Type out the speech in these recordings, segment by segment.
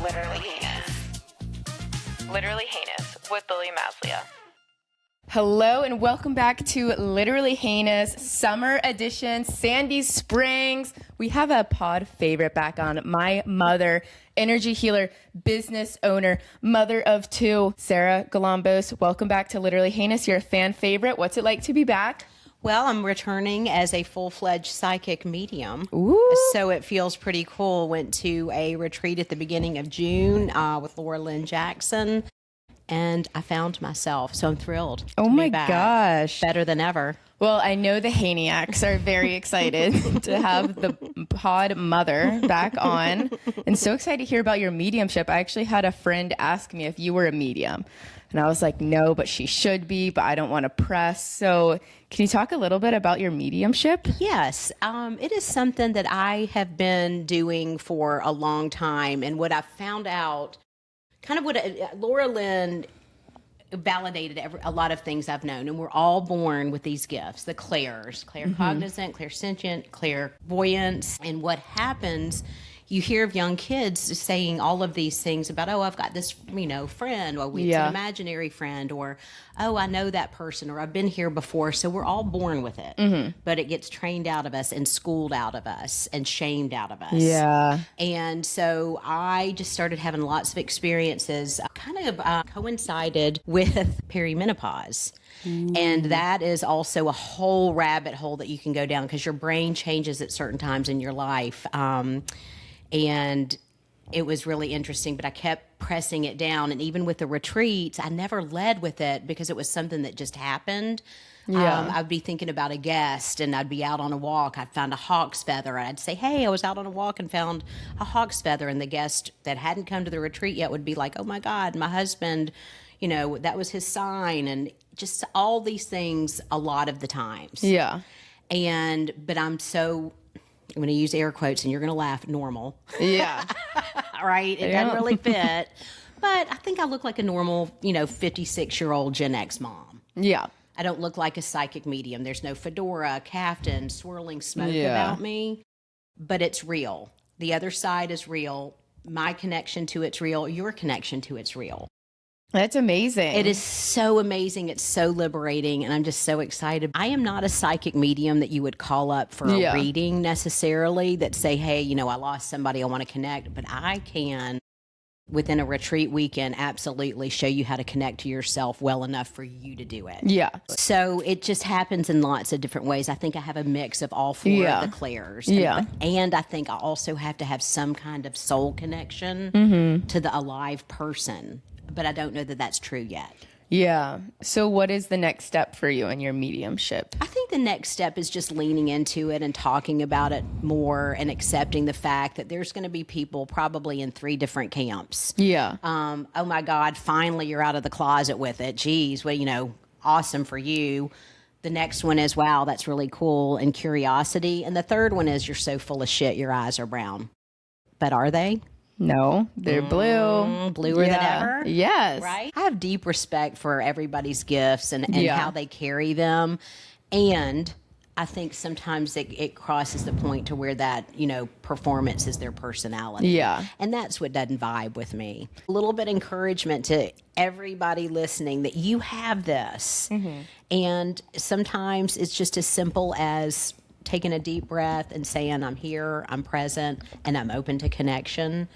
Literally Heinous. Literally Heinous with Lily Maslia. Hello and welcome back to Literally Heinous Summer Edition, Sandy Springs. We have a pod favorite back on, my mother, energy healer, business owner, mother of two, Sarah Galambos. Welcome back to Literally Heinous. You're a fan favorite. What's it like to be back? Well, I'm returning as a full-fledged psychic medium. Ooh. So it feels pretty cool. Went to a retreat at the beginning of June with Laura Lynn Jackson, and I found myself. So I'm thrilled. Oh my gosh. Better than ever. Well, I know the Haniacs are very excited to have the pod mother back on, and so excited to hear about your mediumship. I actually had a friend ask me if you were a medium, and I was like, no, but she should be, but I don't want to press. So can you talk a little bit about your mediumship? Yes. It is something that I have been doing for a long time, and what I found out, kind of what Laura Lynn validated a lot of things I've known, and we're all born with these gifts, the clairs, claircognizant, clairsentient, clairvoyance. And what happens, you hear of young kids saying all of these things about, oh, I've got this, friend, or it's an imaginary friend, or, oh, I know that person, or I've been here before. So we're all born with it, but it gets trained out of us and schooled out of us and shamed out of us. Yeah. And so I just started having lots of experiences, kind of coincided with perimenopause. And that is also a whole rabbit hole that you can go down because your brain changes at certain times in your life. And it was really interesting, but I kept pressing it down. And even with the retreats, I never led with it because it was something that just happened. Yeah. I'd be thinking about a guest, and I'd be out on a walk. I'd found a hawk's feather. And I'd say, hey, I was out on a walk and found a hawk's feather. And the guest that hadn't come to the retreat yet would be like, oh, my God, my husband, that was his sign. And just all these things a lot of the times. Yeah. But I'm going to use air quotes, and you're going to laugh, normal. Yeah. Right? It doesn't really fit. But I think I look like a normal, 56-year-old Gen X mom. Yeah. I don't look like a psychic medium. There's no fedora, caftan, swirling smoke about me. But it's real. The other side is real. My connection to it's real. Your connection to it's real. That's amazing. It is so amazing. It's so liberating, and I'm just so excited. I am not a psychic medium that you would call up for a reading necessarily that say, hey, I lost somebody, I want to connect. But I can, within a retreat weekend, absolutely show you how to connect to yourself well enough for you to do it. Yeah. So it just happens in lots of different ways. I think I have a mix of all four of the clairs. And I think I also have to have some kind of soul connection to the alive person. But I don't know that that's true yet. Yeah. So what is the next step for you in your mediumship? I think the next step is just leaning into it and talking about it more and accepting the fact that there's going to be people probably in 3 different camps. Yeah. Oh my God, finally you're out of the closet with it. Geez, well, awesome for you. The next one is, wow, that's really cool, and curiosity. And the third one is, you're so full of shit, your eyes are brown. But are they? No, they're blue. Bluer than ever? Yes. Right? I have deep respect for everybody's gifts and how they carry them. And I think sometimes it crosses the point to where that, performance is their personality. Yeah. And that's what doesn't vibe with me. A little bit of encouragement to everybody listening that you have this. And sometimes it's just as simple as taking a deep breath and saying, I'm here, I'm present, and I'm open to connection,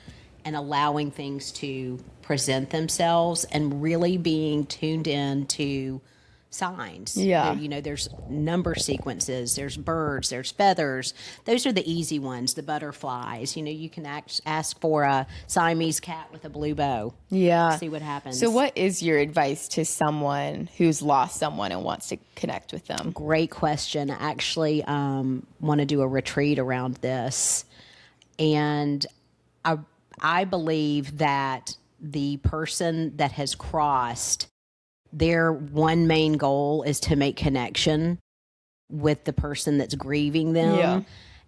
and allowing things to present themselves and really being tuned in to signs. Yeah. There's number sequences, there's birds, there's feathers. Those are the easy ones, the butterflies. You can ask for a Siamese cat with a blue bow. Yeah. See what happens. So what is your advice to someone who's lost someone and wants to connect with them? Great question. I actually want to do a retreat around this. And I believe that the person that has crossed, their one main goal is to make connection with the person that's grieving them. Yeah.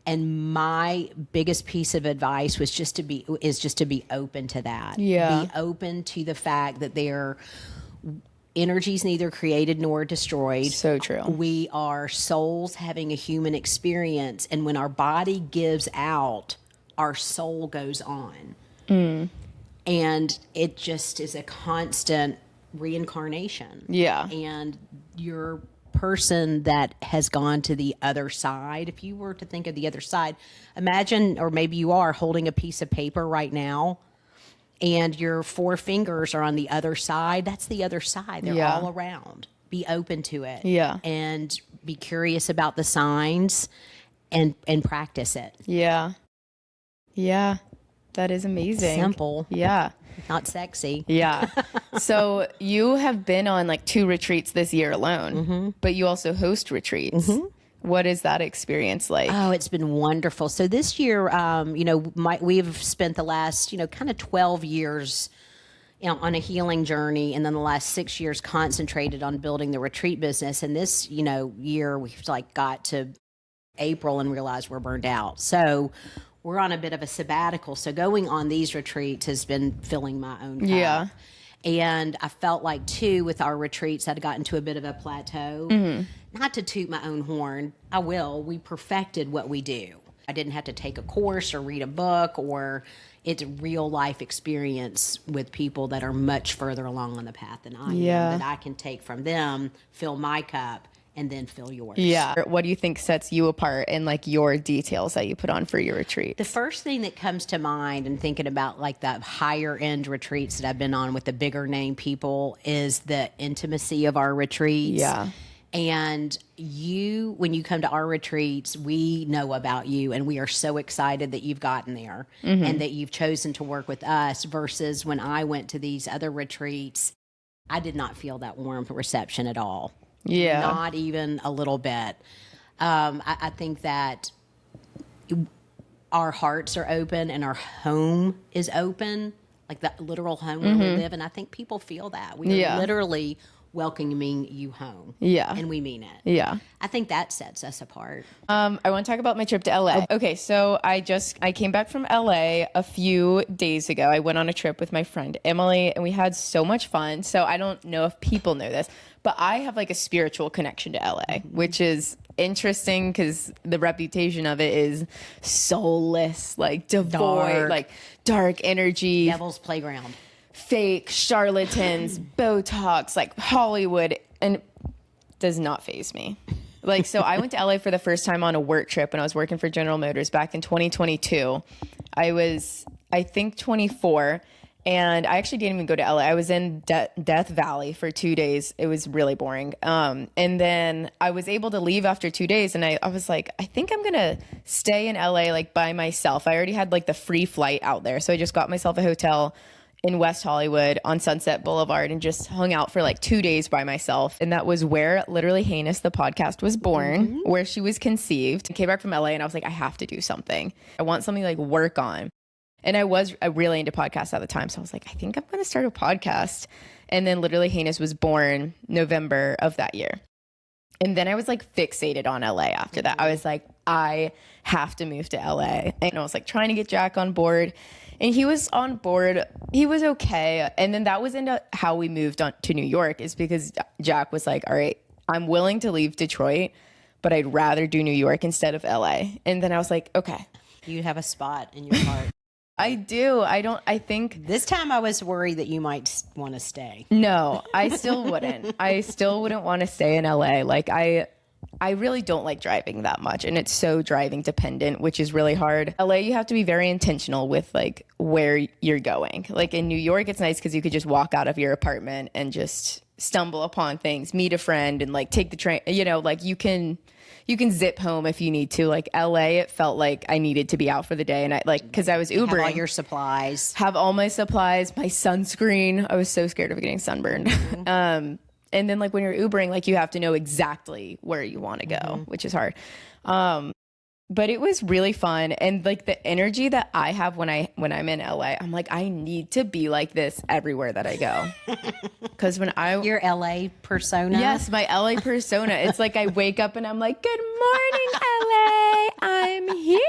And my biggest piece of advice was just to be open to that. Yeah. Be open to the fact that their energy's neither created nor destroyed. So true. We are souls having a human experience, and when our body gives out, our soul goes on. And it just is a constant reincarnation. Yeah. And you're person that has gone to the other side. If you were to think of the other side, imagine, or maybe you are holding a piece of paper right now and your four fingers are on the other side. That's the other side. They're Yeah. all around. Be open to it. Yeah. And be curious about the signs and practice it. Yeah. Yeah. That is amazing. Simple. Yeah. Not sexy. Yeah. So you have been on like 2 retreats this year alone, but you also host retreats. What is that experience like? Oh, it's been wonderful. So this year, we've spent the last, kind of 12 years, on a healing journey, and then the last 6 years concentrated on building the retreat business. And this, year we've got to April and realized we're burned out. So we're on a bit of a sabbatical. So going on these retreats has been filling my own cup. Yeah. And I felt like, too, with our retreats, I'd gotten to a bit of a plateau. Not to toot my own horn, I will. We perfected what we do. I didn't have to take a course or read a book, or it's a real life experience with people that are much further along on the path than I am, that I can take from them, fill my cup, and then fill yours. Yeah. What do you think sets you apart in like your details that you put on for your retreat? The first thing that comes to mind and thinking about like the higher end retreats that I've been on with the bigger name people is the intimacy of our retreats. Yeah. And when you come to our retreats, we know about you and we are so excited that you've gotten there and that you've chosen to work with us, versus when I went to these other retreats, I did not feel that warm reception at all. Yeah. Not even a little bit. I think that our hearts are open and our home is open, like the literal home where we live. And I think people feel that. We are literally welcoming you home. Yeah. And we mean it. Yeah. I think that sets us apart. I want to talk about my trip to LA. Okay, so I came back from LA a few days ago. I went on a trip with my friend Emily, and we had so much fun. So I don't know if people know this, but I have like a spiritual connection to LA, which is interesting because the reputation of it is soulless, like devoid, like dark energy, Devil's playground. fake charlatans, Botox, like Hollywood, and does not faze me. Like, so I went to LA for the first time on a work trip when I was working for General Motors back in 2022. I was, I think, 24, and I actually didn't even go to LA. I was in Death Valley for 2 days. It was really boring. And then I was able to leave after 2 days, and I was like, I think I'm gonna stay in LA like by myself. I already had like the free flight out there, so I just got myself a hotel in West Hollywood on Sunset Boulevard and just hung out for like 2 days by myself. And that was where Literally Heinous, the podcast, was born, where she was conceived. I came back from LA and I was like, I have to do something. I want something to like work on. And I was really into podcasts at the time. So I was like, I think I'm going to start a podcast. And then Literally Heinous was born November of that year. And then I was like fixated on LA after that. I was like, I have to move to LA. And I was like trying to get Jack on board. And he was on board. He was okay. And then that was into how we moved on to New York, is because Jack was like, all right, I'm willing to leave Detroit, but I'd rather do New York instead of LA. And then I was like, okay. You have a spot in your heart. I do. I think This time I was worried that you might want to stay. no, I still wouldn't. I still wouldn't want to stay in LA. Like I really don't like driving that much, and it's so driving dependent, which is really hard. LA, you have to be very intentional with like where you're going. Like in New York, it's nice because you could just walk out of your apartment and just stumble upon things, meet a friend, and like take the train. You know, like you can zip home if you need to. Like LA, it felt like I needed to be out for the day, and I like because I was Ubering. Have all your supplies. Have all my supplies, my sunscreen. I was so scared of getting sunburned. And then like when you're Ubering, like you have to know exactly where you want to go, which is hard. But it was really fun. And like the energy that I have when I'm in LA, I'm like, I need to be like this everywhere that I go. Cause when Your LA persona. yes, my LA persona, it's like I wake up and I'm like, good morning, LA, I'm here.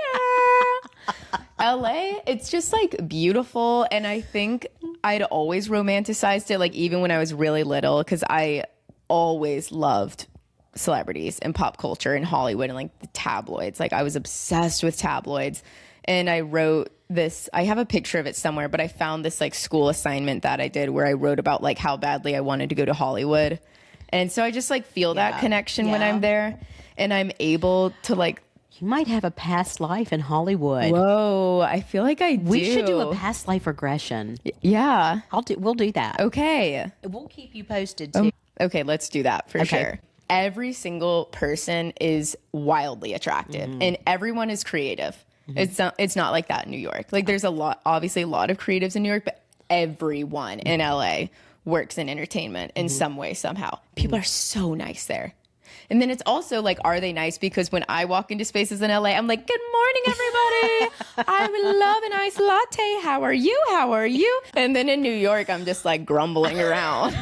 LA, it's just like beautiful. And I think I'd always romanticized it, like even when I was really little, because I always loved celebrities and pop culture and Hollywood and like the tabloids. Like I was obsessed with tabloids. And I wrote this, I have a picture of it somewhere, but I found this like school assignment that I did where I wrote about like how badly I wanted to go to Hollywood. And so I just like feel that connection when I'm there, and I'm able to like, You might have a past life in Hollywood. whoa, I feel like I do. We should do a past life regression. Yeah. We'll do that. Okay. We'll keep you posted too. Okay, let's do that for sure. Every single person is wildly attractive, and everyone is creative. It's not like that in New York. Like there's obviously a lot of creatives in New York, but everyone in LA works in entertainment in some way, somehow. People are so nice there. And then it's also like, are they nice? Because when I walk into spaces in LA, I'm like, good morning, everybody. I would love an iced latte. How are you? How are you? And then in New York, I'm just like grumbling around.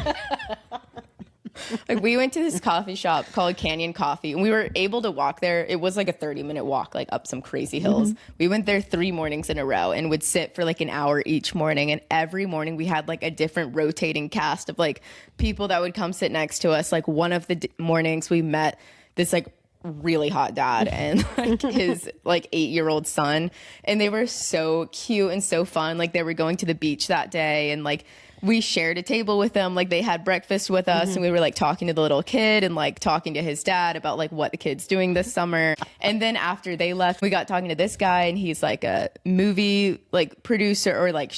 Like we went to this coffee shop called Canyon Coffee, and we were able to walk there. It was like a 30-minute walk, like up some crazy hills. We went there 3 mornings in a row and would sit for like an hour each morning. And every morning we had like a different rotating cast of like people that would come sit next to us. Like one of the mornings we met this like really hot dad and like his like 8-year-old son, and they were so cute and so fun. Like they were going to the beach that day, and like we shared a table with them. Like they had breakfast with us, and we were like talking to the little kid and like talking to his dad about like what the kid's doing this summer. And then after they left, we got talking to this guy, and he's like a movie like producer or like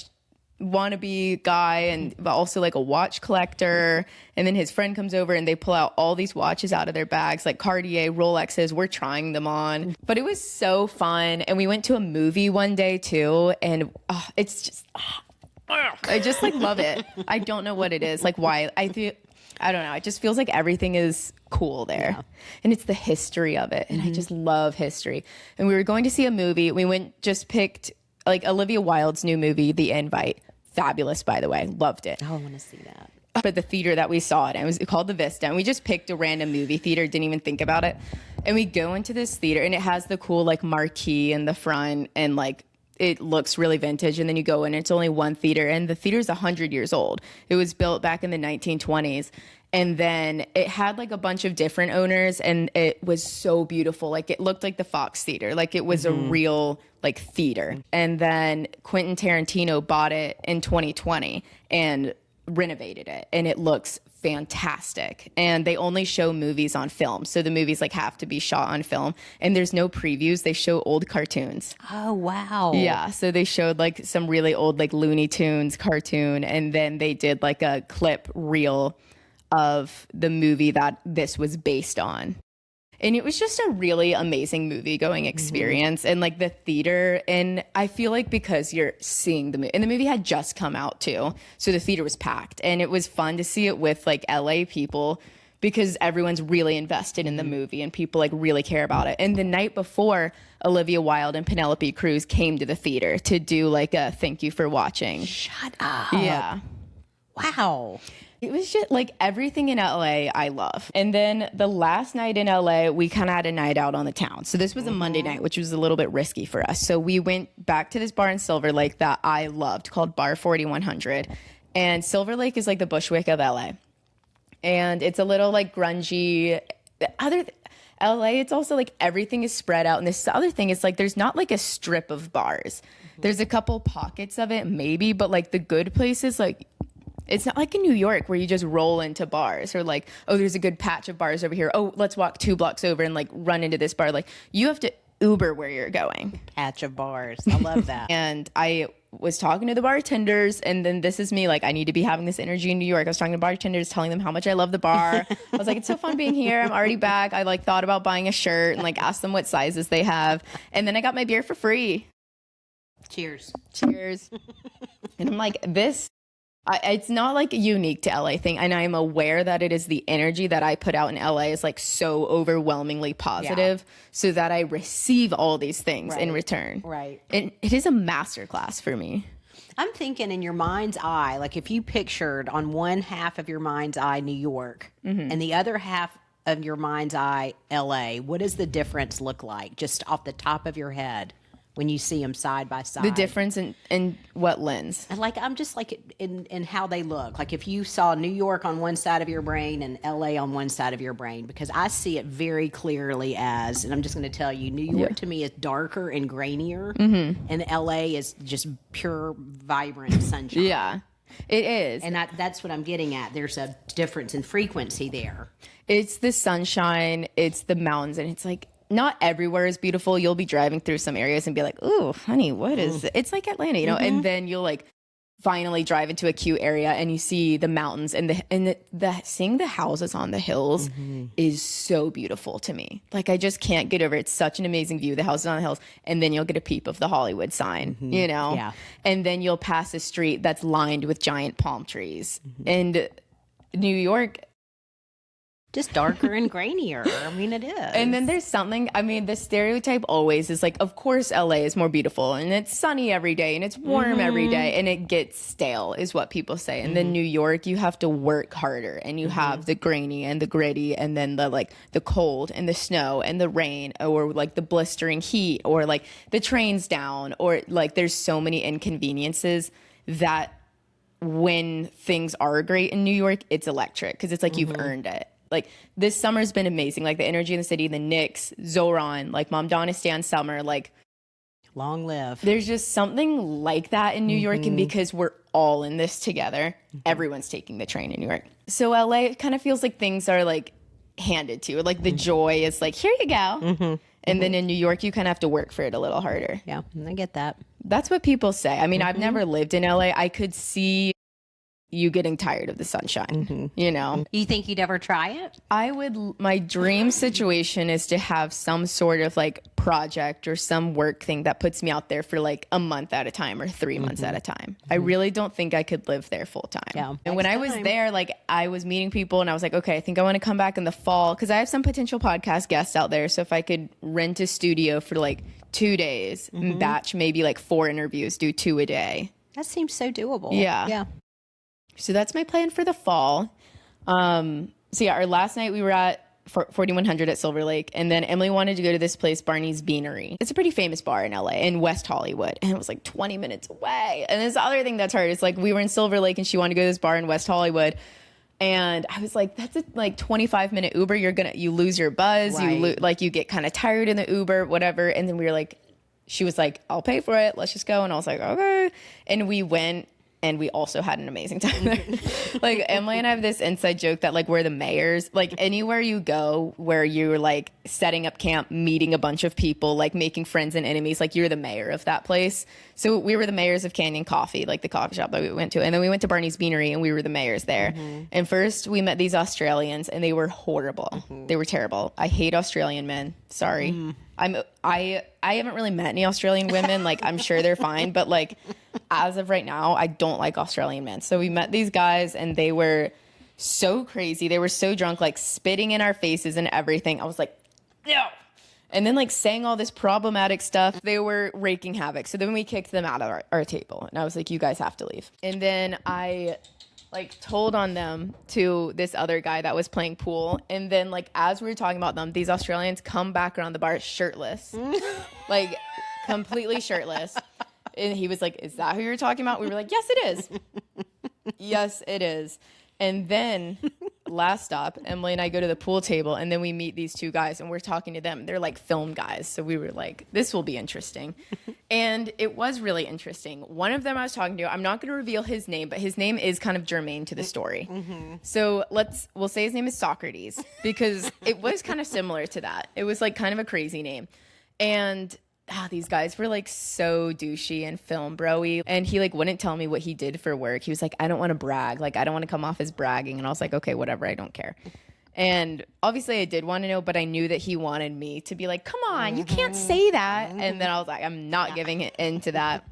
wannabe guy, and but also like a watch collector. And then his friend comes over, and they pull out all these watches out of their bags, like Cartier, Rolexes. We're trying them on, but it was so fun. And we went to a movie one day too, and it's just I just like love it. I don't know what it is, like why I don't know. It just feels like everything is cool there, and it's the history of it, and I just love history. And we were going to see a movie. We picked like Olivia Wilde's new movie, The Invite. Fabulous, by the way. Loved it. Oh, I want to see that. But the theater that we saw it in, it was called the Vista, and we just picked a random movie theater, didn't even think about it. And we go into this theater, and it has the cool like marquee in the front, and like it looks really vintage. And then you go in, and it's only one theater, and the theater is 100 years old. It was built back in the 1920s. And then it had like a bunch of different owners, and it was so beautiful. Like it looked like the Fox Theater. Like it was a real like theater. And then Quentin Tarantino bought it in 2020 and renovated it, and it looks fantastic. And they only show movies on film, so the movies like have to be shot on film, and there's no previews. They show old cartoons. Oh wow. Yeah, so they showed like some really old like Looney Tunes cartoon, and then they did like a clip reel of the movie that this was based on. And it was just a really amazing movie going experience. And like the theater, and I feel like because you're seeing the movie, and the movie had just come out too, so the theater was packed, and it was fun to see it with like LA people, because everyone's really invested in the movie and people like really care about it. And the night before, Olivia Wilde and Penelope Cruz came to the theater to do like a thank you for watching. Shut up. Yeah. Wow. It was just like everything in LA I love. And then the last night in LA, we kind of had a night out on the town. So this was a Monday night, which was a little bit risky for us. So we went back to this bar in Silver Lake that I loved called Bar 4100. And Silver Lake is like the Bushwick of LA. And it's a little like grungy. LA, it's also like everything is spread out. And this other thing is like there's not like a strip of bars. There's a couple pockets of it maybe, but like the good places, like it's not like in New York where you just roll into bars, or like, oh, there's a good patch of bars over here. Oh, let's walk 2 blocks over and like run into this bar. Like you have to Uber where you're going. Patch of bars. I love that. And I was talking to the bartenders, and then this is me, like I need to be having this energy in New York. I was talking to bartenders, telling them how much I love the bar. I was like, it's so fun being here. I'm already back. I like thought about buying a shirt and like asked them what sizes they have. And then I got my beer for free. Cheers. Cheers. And I'm like, it's not like a unique to LA thing. And I'm aware that it is the energy that I put out in LA is like so overwhelmingly positive, so that I receive all these things in return. Right. And it is a masterclass for me. I'm thinking in your mind's eye, like if you pictured on one half of your mind's eye, New York, and the other half of your mind's eye, LA, what does the difference look like just off the top of your head? when you see them side by side. The difference in what lens? And like, I'm just like in how they look. Like if you saw New York on one side of your brain and LA on one side of your brain, because I see it very clearly as, and I'm just going to tell you, New York to me is darker and grainier, and LA is just pure, vibrant sunshine. Yeah, it is. And that's what I'm getting at. There's a difference in frequency there. It's the sunshine, it's the mountains, and it's like, not everywhere is beautiful. You'll be driving through some areas and be like, "Ooh, honey, what is it?" It's like Atlanta, you know. And then you'll like finally drive into a cute area and you see the mountains and the seeing the houses on the hills is so beautiful to me. Like I just can't get over it. It's such an amazing view. The houses on the hills, and then you'll get a peep of the Hollywood sign, you know. Yeah. And then you'll pass a street that's lined with giant palm trees. And New York, just darker and grainier. I mean, it is. and then there's something, I mean, the stereotype always is like, of course LA is more beautiful and it's sunny every day and it's warm every day and it gets stale is what people say. And then New York, you have to work harder and you have the grainy and the gritty and then the like the cold and the snow and the rain or like the blistering heat or like the trains down or like there's so many inconveniences that when things are great in New York, it's electric because it's like you've earned it. Like this summer's been amazing. Like the energy in the city, the Knicks, Zoran, like Mom Donna Stan summer, like long live. there's just something like that in New York. And because we're all in this together, everyone's taking the train in New York. So LA kind of feels like things are like handed to you. Like the joy is like, here you go. And then in New York, you kind of have to work for it a little harder. Yeah, I get that. That's what people say. I mean, I've never lived in LA. I could see you getting tired of the sunshine, you know? You think you'd ever try it? My dream situation is to have some sort of like project or some work thing that puts me out there for like a month at a time or 3 months at a time. I really don't think I could live there full time. Yeah. And when I was there, like I was meeting people and I was like, okay, I think I want to come back in the fall because I have some potential podcast guests out there. So if I could rent a studio for like 2 days and batch maybe like 4 interviews, do 2 a day. That seems so doable. Yeah. Yeah. So that's my plan for the fall. So yeah, our last night we were at 4100 at Silver Lake, and then Emily wanted to go to this place, Barney's Beanery. It's a pretty famous bar in LA, in West Hollywood, and it was like 20 minutes away. And this other thing that's hard is like we were in Silver Lake, and she wanted to go to this bar in West Hollywood, and I was like, that's a like 25-minute Uber. You lose your buzz, Right. you get kind of tired in the Uber, whatever. And then we were like, she was like, I'll pay for it. Let's just go. And I was like, okay. And we went. And we also had an amazing time there. Like Emily and I have this inside joke that like we're the mayors. Like anywhere you go where you're like setting up camp, meeting a bunch of people, like making friends and enemies, like you're the mayor of that place. So we were the mayors of Canyon Coffee, like the coffee shop that we went to. And then we went to Barney's Beanery and we were the mayors there. And first we met these Australians and they were horrible. They were terrible. I hate Australian men. Sorry. I haven't really met any Australian women. Like I'm sure they're fine, but like as of right now, I don't like Australian men. So we met these guys and they were so crazy. They were so drunk, like spitting in our faces and everything. I was like, no. And then like saying all this problematic stuff. They were raking havoc. So then we kicked them out of our table. And I was like, you guys have to leave. And then I like told on them to this other guy that was playing pool. And then like as we were talking about them, these Australians come back around the bar shirtless. Like completely shirtless. And he was like, is that who you're talking about? We were like, yes, it is. Yes, it is. And then last stop, Emily and I go to the pool table and then we meet these 2 guys and we're talking to them. They're like film guys. So we were like, this will be interesting. And it was really interesting. One of them I was talking to, I'm not going to reveal his name, but his name is kind of germane to the story. So we'll say his name is Socrates because it was kind of similar to that. It was like kind of a crazy name. And these guys were like so douchey and film bro-y. And he like wouldn't tell me what he did for work. He was like, I don't want to brag. Like, I don't want to come off as bragging. And I was like, okay, whatever. I don't care. And obviously I did want to know, but I knew that he wanted me to be like, come on, you can't say that. And then I was like, I'm not giving it into that.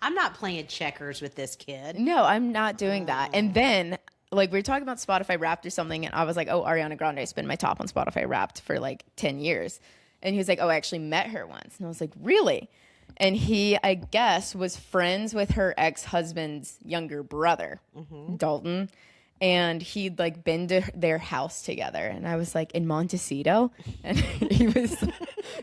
I'm not playing checkers with this kid. No, I'm not doing that. And then like we were talking about Spotify Wrapped or something. And I was like, oh, Ariana Grande's been my top on Spotify Wrapped for like 10 years. And he was like, oh, I actually met her once. And I was like, really? And he, I guess, was friends with her ex-husband's younger brother, Dalton. and he'd like been to their house together, and I was like, in Montecito, and he was,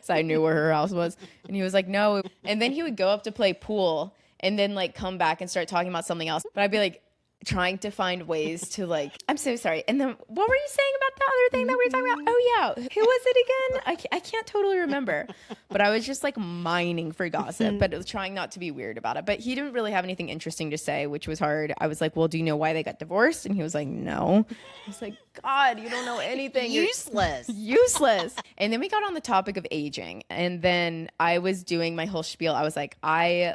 so I knew where her house was, and he was like, no, and then he would go up to play pool, and then like come back and start talking about something else, but I'd be like trying to find ways to like, I'm so sorry. And then what were you saying about the other thing that we were talking about? Oh yeah, who was it again? I can't totally remember, but I was just like mining for gossip, but trying not to be weird about it. But he didn't really have anything interesting to say, which was hard. I was like, well, do you know why they got divorced? And he was like, no. I was like, God, you don't know anything. Useless. Useless. And then we got on the topic of aging, and then I was doing my whole spiel. I was like, I'm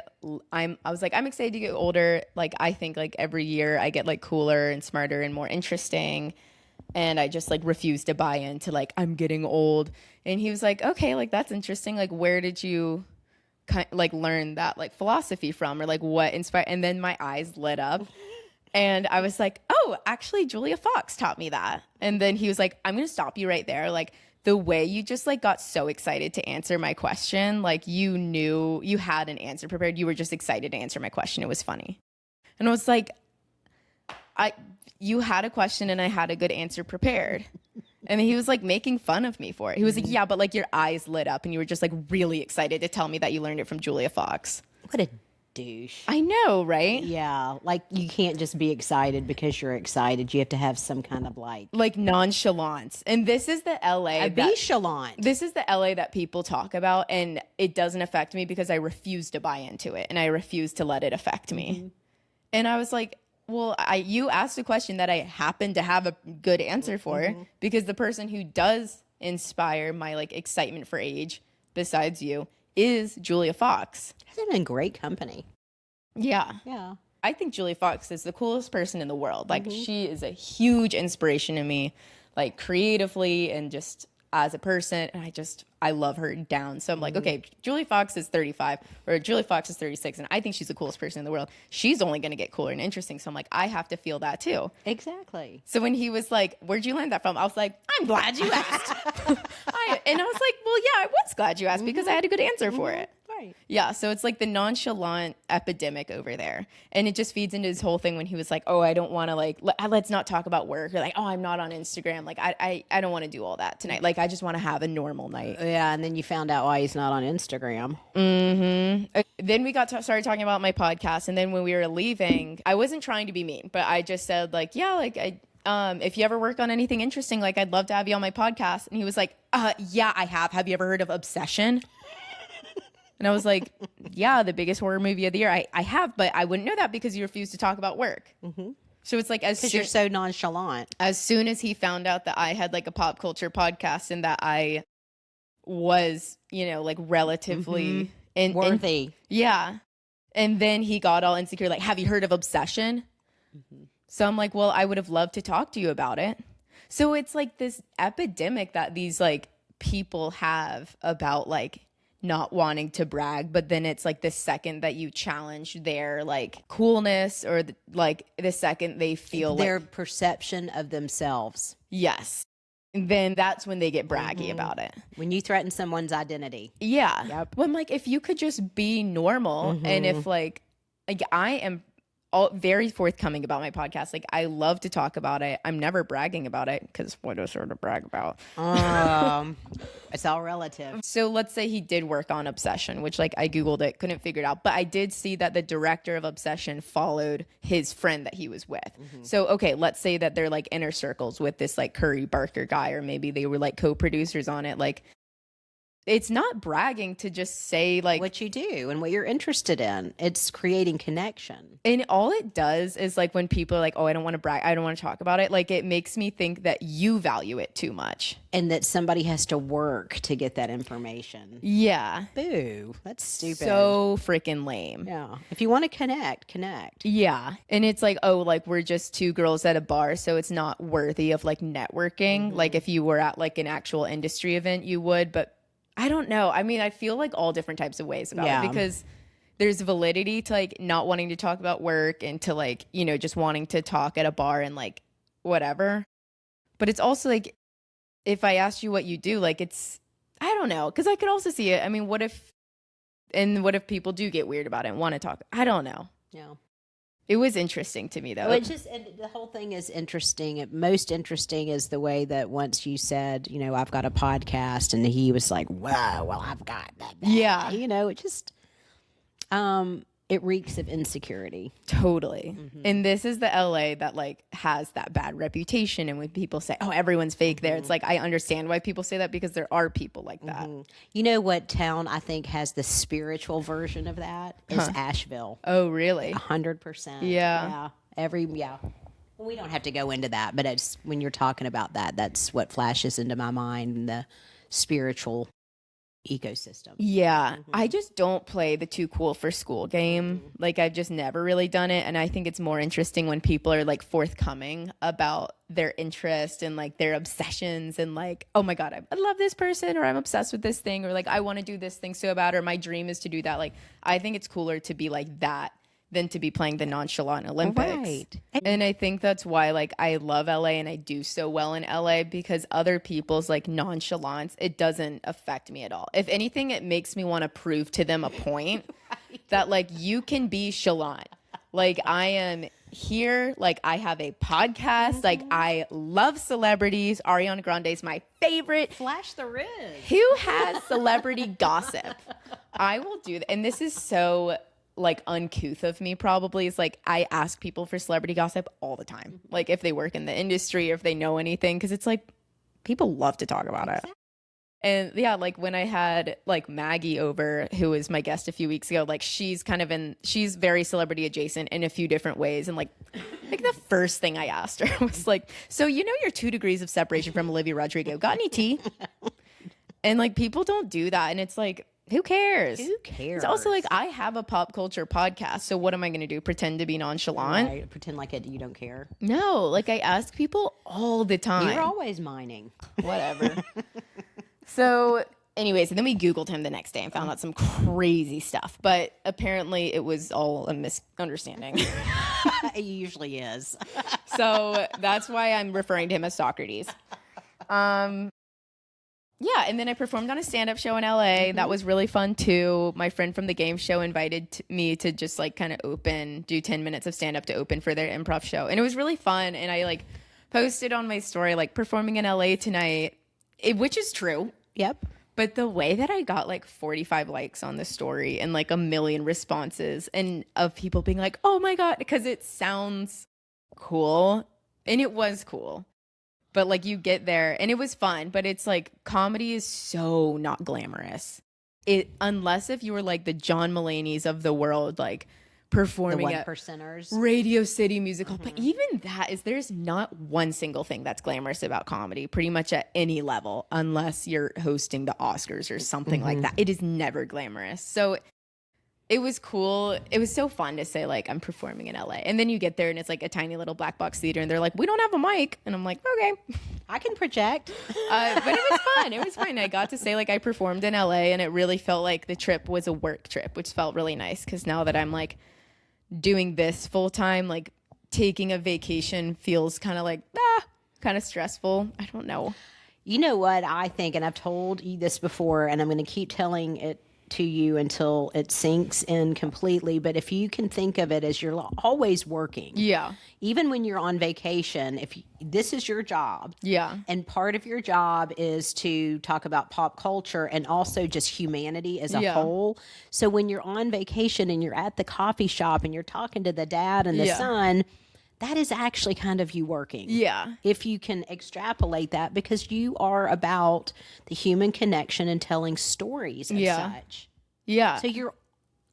excited to get older. Like, I think like every year I get like cooler and smarter and more interesting. And I just like refused to buy into like, I'm getting old. And he was like, okay, like that's interesting. Like, where did you like learn that like philosophy from, or like what inspired? And then my eyes lit up. And I was like, oh, actually, Julia Fox taught me that. And then he was like, I'm going to stop you right there. Like, the way you just like got so excited to answer my question, like you knew you had an answer prepared. You were just excited to answer my question. It was funny. And I was like, you had a question and I had a good answer prepared. And he was like making fun of me for it. He was like, yeah, but like your eyes lit up and you were just like really excited to tell me that you learned it from Julia Fox. What a douche. I know, right? Yeah, like you can't just be excited because you're excited. You have to have some kind of like nonchalance. And this is the LA This is the LA that people talk about, and it doesn't affect me because I refuse to buy into it and I refuse to let it affect me. Mm-hmm. And I was like, well, you asked a question that I happen to have a good answer for, because the person who does inspire my like excitement for age besides you is Julia Fox. She's in great company. Yeah. Yeah. I think Julia Fox is the coolest person in the world. Like, she is a huge inspiration to me, like creatively and just as a person. And I love her down. So I'm like, okay, Julia Fox is 35 or Julia Fox is 36. And I think she's the coolest person in the world. She's only going to get cooler and interesting. So I'm like, I have to feel that too. Exactly. So when he was like, where'd you learn that from? I was like, I'm glad you asked. And I was like, well, yeah, I was glad you asked because I had a good answer for it. Right. Yeah, so it's like the nonchalant epidemic over there. And it just feeds into his whole thing when he was like, oh, I don't want to like, let's not talk about work. Or like, oh, I'm not on Instagram. Like, I don't want to do all that tonight. Like, I just want to have a normal night. Yeah, and then you found out why he's not on Instagram. Mm-hmm. Then we started talking about my podcast. And then when we were leaving, I wasn't trying to be mean, but I just said like, yeah, like if you ever work on anything interesting, like I'd love to have you on my podcast. And he was like, yeah, I have. Have you ever heard of Obsession? And I was like, yeah, the biggest horror movie of the year. I have, but I wouldn't know that because you refuse to talk about work. Mm-hmm. So it's like, because you're so nonchalant. As soon as he found out that I had like a pop culture podcast and that I was, like relatively worthy. Yeah. And then he got all insecure, like, have you heard of Obsession? Mm-hmm. So I'm like, well, I would have loved to talk to you about it. So it's like this epidemic that these like people have about like not wanting to brag, but then it's like the second that you challenge their like coolness or the second they feel their perception of themselves. Yes. Then that's when they get braggy about it. When you threaten someone's identity. Yeah. Yep. Well, I'm like, if you could just be normal and if like I am very forthcoming about my podcast. Like, I love to talk about it. I'm never bragging about it because what is there to brag about? It's all relative. So let's say he did work on Obsession, which like I Googled it, couldn't figure it out. But I did see that the director of Obsession followed his friend that he was with. So, okay, let's say that they're like inner circles with this like Curry Barker guy, or maybe they were like co-producers on it. Like, it's not bragging to just say like what you do and what you're interested in. It's creating connection. And all it does is like when people are like, oh, I don't want to brag, I don't want to talk about it. Like, it makes me think that you value it too much. And that somebody has to work to get that information. Yeah. Boo. That's stupid. So freaking lame. Yeah. If you want to connect. Yeah. And it's like, oh, like we're just two girls at a bar, so it's not worthy of like networking. Like if you were at like an actual industry event, you would, but I don't know. I mean, I feel like all different types of ways about it because there's validity to like not wanting to talk about work and to like, just wanting to talk at a bar and like whatever. But it's also like, if I asked you what you do, like I don't know. Cause I could also see it. I mean, what if people do get weird about it and want to talk? I don't know. Yeah. It was interesting to me, though. Well, and the whole thing is interesting. Most interesting is the way that once you said, I've got a podcast, and he was like, "Whoa, well, I've got that." Yeah. It just, it reeks of insecurity. Totally. And this is the LA that like has that bad reputation. And when people say, oh, everyone's fake there, it's like, I understand why people say that because there are people like that. You know what town I think has the spiritual version of that is Asheville. Oh, really? 100%. Yeah. Yeah. Well, we don't have to go into that, but it's when you're talking about that, that's what flashes into my mind, the spiritual ecosystem. Yeah. I just don't play the too cool for school game. Like I've just never really done it. And I think it's more interesting when people are like forthcoming about their interest and like their obsessions and like, oh my God, I love this person, or I'm obsessed with this thing, or like I want to do this thing so bad, or my dream is to do that. Like I think it's cooler to be like that than to be playing the nonchalant Olympics. Right. And I think that's why like I love LA and I do so well in LA, because other people's like nonchalance, it doesn't affect me at all. If anything, it makes me want to prove to them a point that like you can be chalant. Like I am here, like I have a podcast, like I love celebrities. Ariana Grande is my favorite. Flash the Riz. Who has celebrity gossip? I will do that. And this is so like uncouth of me probably, is like I ask people for celebrity gossip all the time, like if they work in the industry or if they know anything, because it's like people love to talk about it. And yeah, like when I had like Maggie over, who was my guest a few weeks ago, like she's very celebrity adjacent in a few different ways. And like the first thing I asked her was like, so you're 2 degrees of separation from Olivia Rodrigo, got any tea? And like people don't do that, and it's like, who cares? Who cares? It's also like I have a pop culture podcast, so what am I going to do? Pretend to be nonchalant? Right. Pretend like you don't care. No, like I ask people all the time. You're always mining. Whatever. So, anyways, and then we Googled him the next day and found out some crazy stuff. But apparently, it was all a misunderstanding. It usually is. So that's why I'm referring to him as Socrates. Yeah, and then I performed on a stand-up show in LA. That was really fun too. My friend from the game show invited me to just like kind of do 10 minutes of stand-up to open for their improv show. And it was really fun. And I like posted on my story, like performing in LA tonight, which is true. Yep. But the way that I got like 45 likes on the story and like 1 million responses, and of people being like, oh my God, because it sounds cool. And it was cool. But like you get there and it was fun, but it's like comedy is so not glamorous. Unless if you were like the John Mulaney's of the world, like performing the at 1%ers. Radio City Music Hall. But even there's not one single thing that's glamorous about comedy, pretty much at any level, unless you're hosting the Oscars or something like that. It is never glamorous. So it was cool. It was so fun to say, like, I'm performing in LA. And then you get there and it's like a tiny little black box theater and they're like, we don't have a mic. And I'm like, okay. I can project. But it was fun. It was fun. I got to say, like, I performed in LA and it really felt like the trip was a work trip, which felt really nice. Because now that I'm like doing this full time, like taking a vacation feels kind of like, kind of stressful. I don't know. You know what I think, and I've told you this before, and I'm going to keep telling it to you until it sinks in completely. But if you can think of it as you're always working, even when you're on vacation, this is your job, and part of your job is to talk about pop culture and also just humanity as a whole. So when you're on vacation and you're at the coffee shop and you're talking to the dad and the son, that is actually kind of you working. If you can extrapolate that, because you are about the human connection and telling stories and such. So you're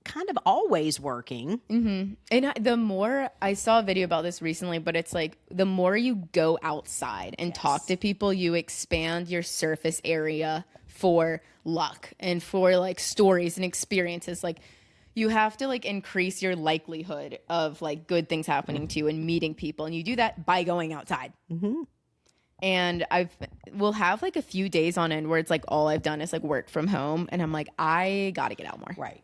kind of always working. And the more I saw a video about this recently, but it's like the more you go outside and talk to people, you expand your surface area for luck and for like stories and experiences. Like, you have to like increase your likelihood of like good things happening to you and meeting people. And you do that by going outside. And we'll have like a few days on end where it's like all I've done is like work from home. And I'm like, I got to get out more. Right.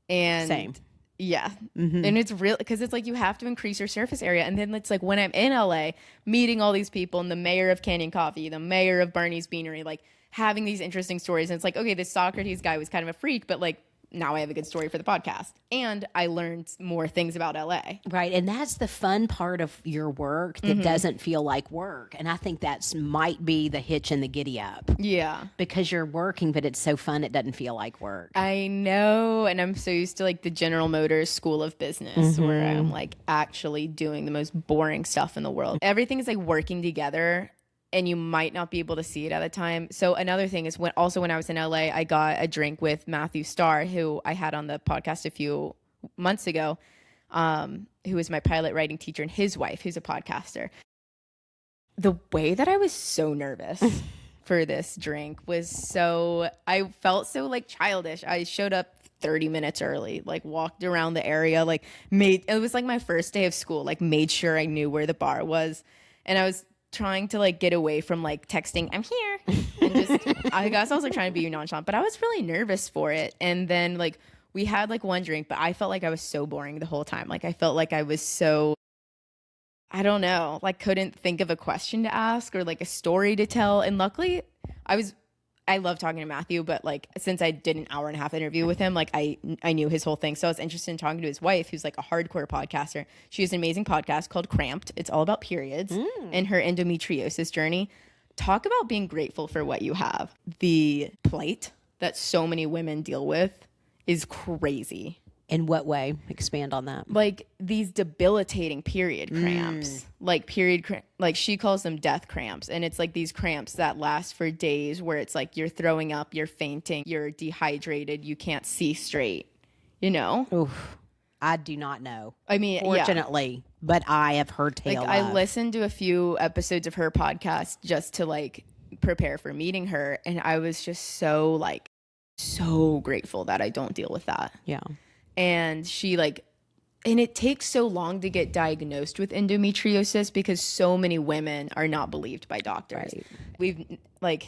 And same. Yeah. And it's real because it's like you have to increase your surface area. And then it's like when I'm in LA meeting all these people and the mayor of Canyon Coffee, the mayor of Barney's Beanery, like having these interesting stories. And it's like, okay, this Socrates guy was kind of a freak, but like, now I have a good story for the podcast. And I learned more things about LA. Right. And that's the fun part of your work that doesn't feel like work. And I think that's might be the hitch in the giddy up. Yeah. Because you're working, but it's so fun it doesn't feel like work. I know. And I'm so used to like the General Motors School of Business where I'm like actually doing the most boring stuff in the world. Everything is like working together. And you might not be able to see it at the time. So another thing is when I was in LA, I got a drink with Matthew Starr, who I had on the podcast a few months ago, who was my pilot writing teacher, and his wife, who's a podcaster. The way that I was so nervous for this drink was I felt so like childish. I showed up 30 minutes early, like walked around the area, like it was like my first day of school, like made sure I knew where the bar was. And I was trying to like get away from like texting I'm here and just I guess I was like trying to be nonchalant, but I was really nervous for it. And then like we had like one drink, but I felt like I was so boring the whole time. Like I felt like I was so, I don't know, like couldn't think of a question to ask or like a story to tell. And luckily I love talking to Matthew, but like since I did an hour and a half interview with him, like I knew his whole thing. So I was interested in talking to his wife, who's like a hardcore podcaster. She has an amazing podcast called Cramped. It's all about periods and her endometriosis journey. Talk about being grateful for what you have. The plight that so many women deal with is crazy. In what way? Expand on that. Like these debilitating period cramps, like like she calls them death cramps. And it's like these cramps that last for days where it's like you're throwing up, you're fainting, you're dehydrated, you can't see straight, you know? Oof. I do not know. I mean, fortunately, but I have heard tale like I listened to a few episodes of her podcast just to like prepare for meeting her. And I was just so grateful that I don't deal with that. Yeah. And she and it takes so long to get diagnosed with endometriosis because so many women are not believed by doctors. Right. We've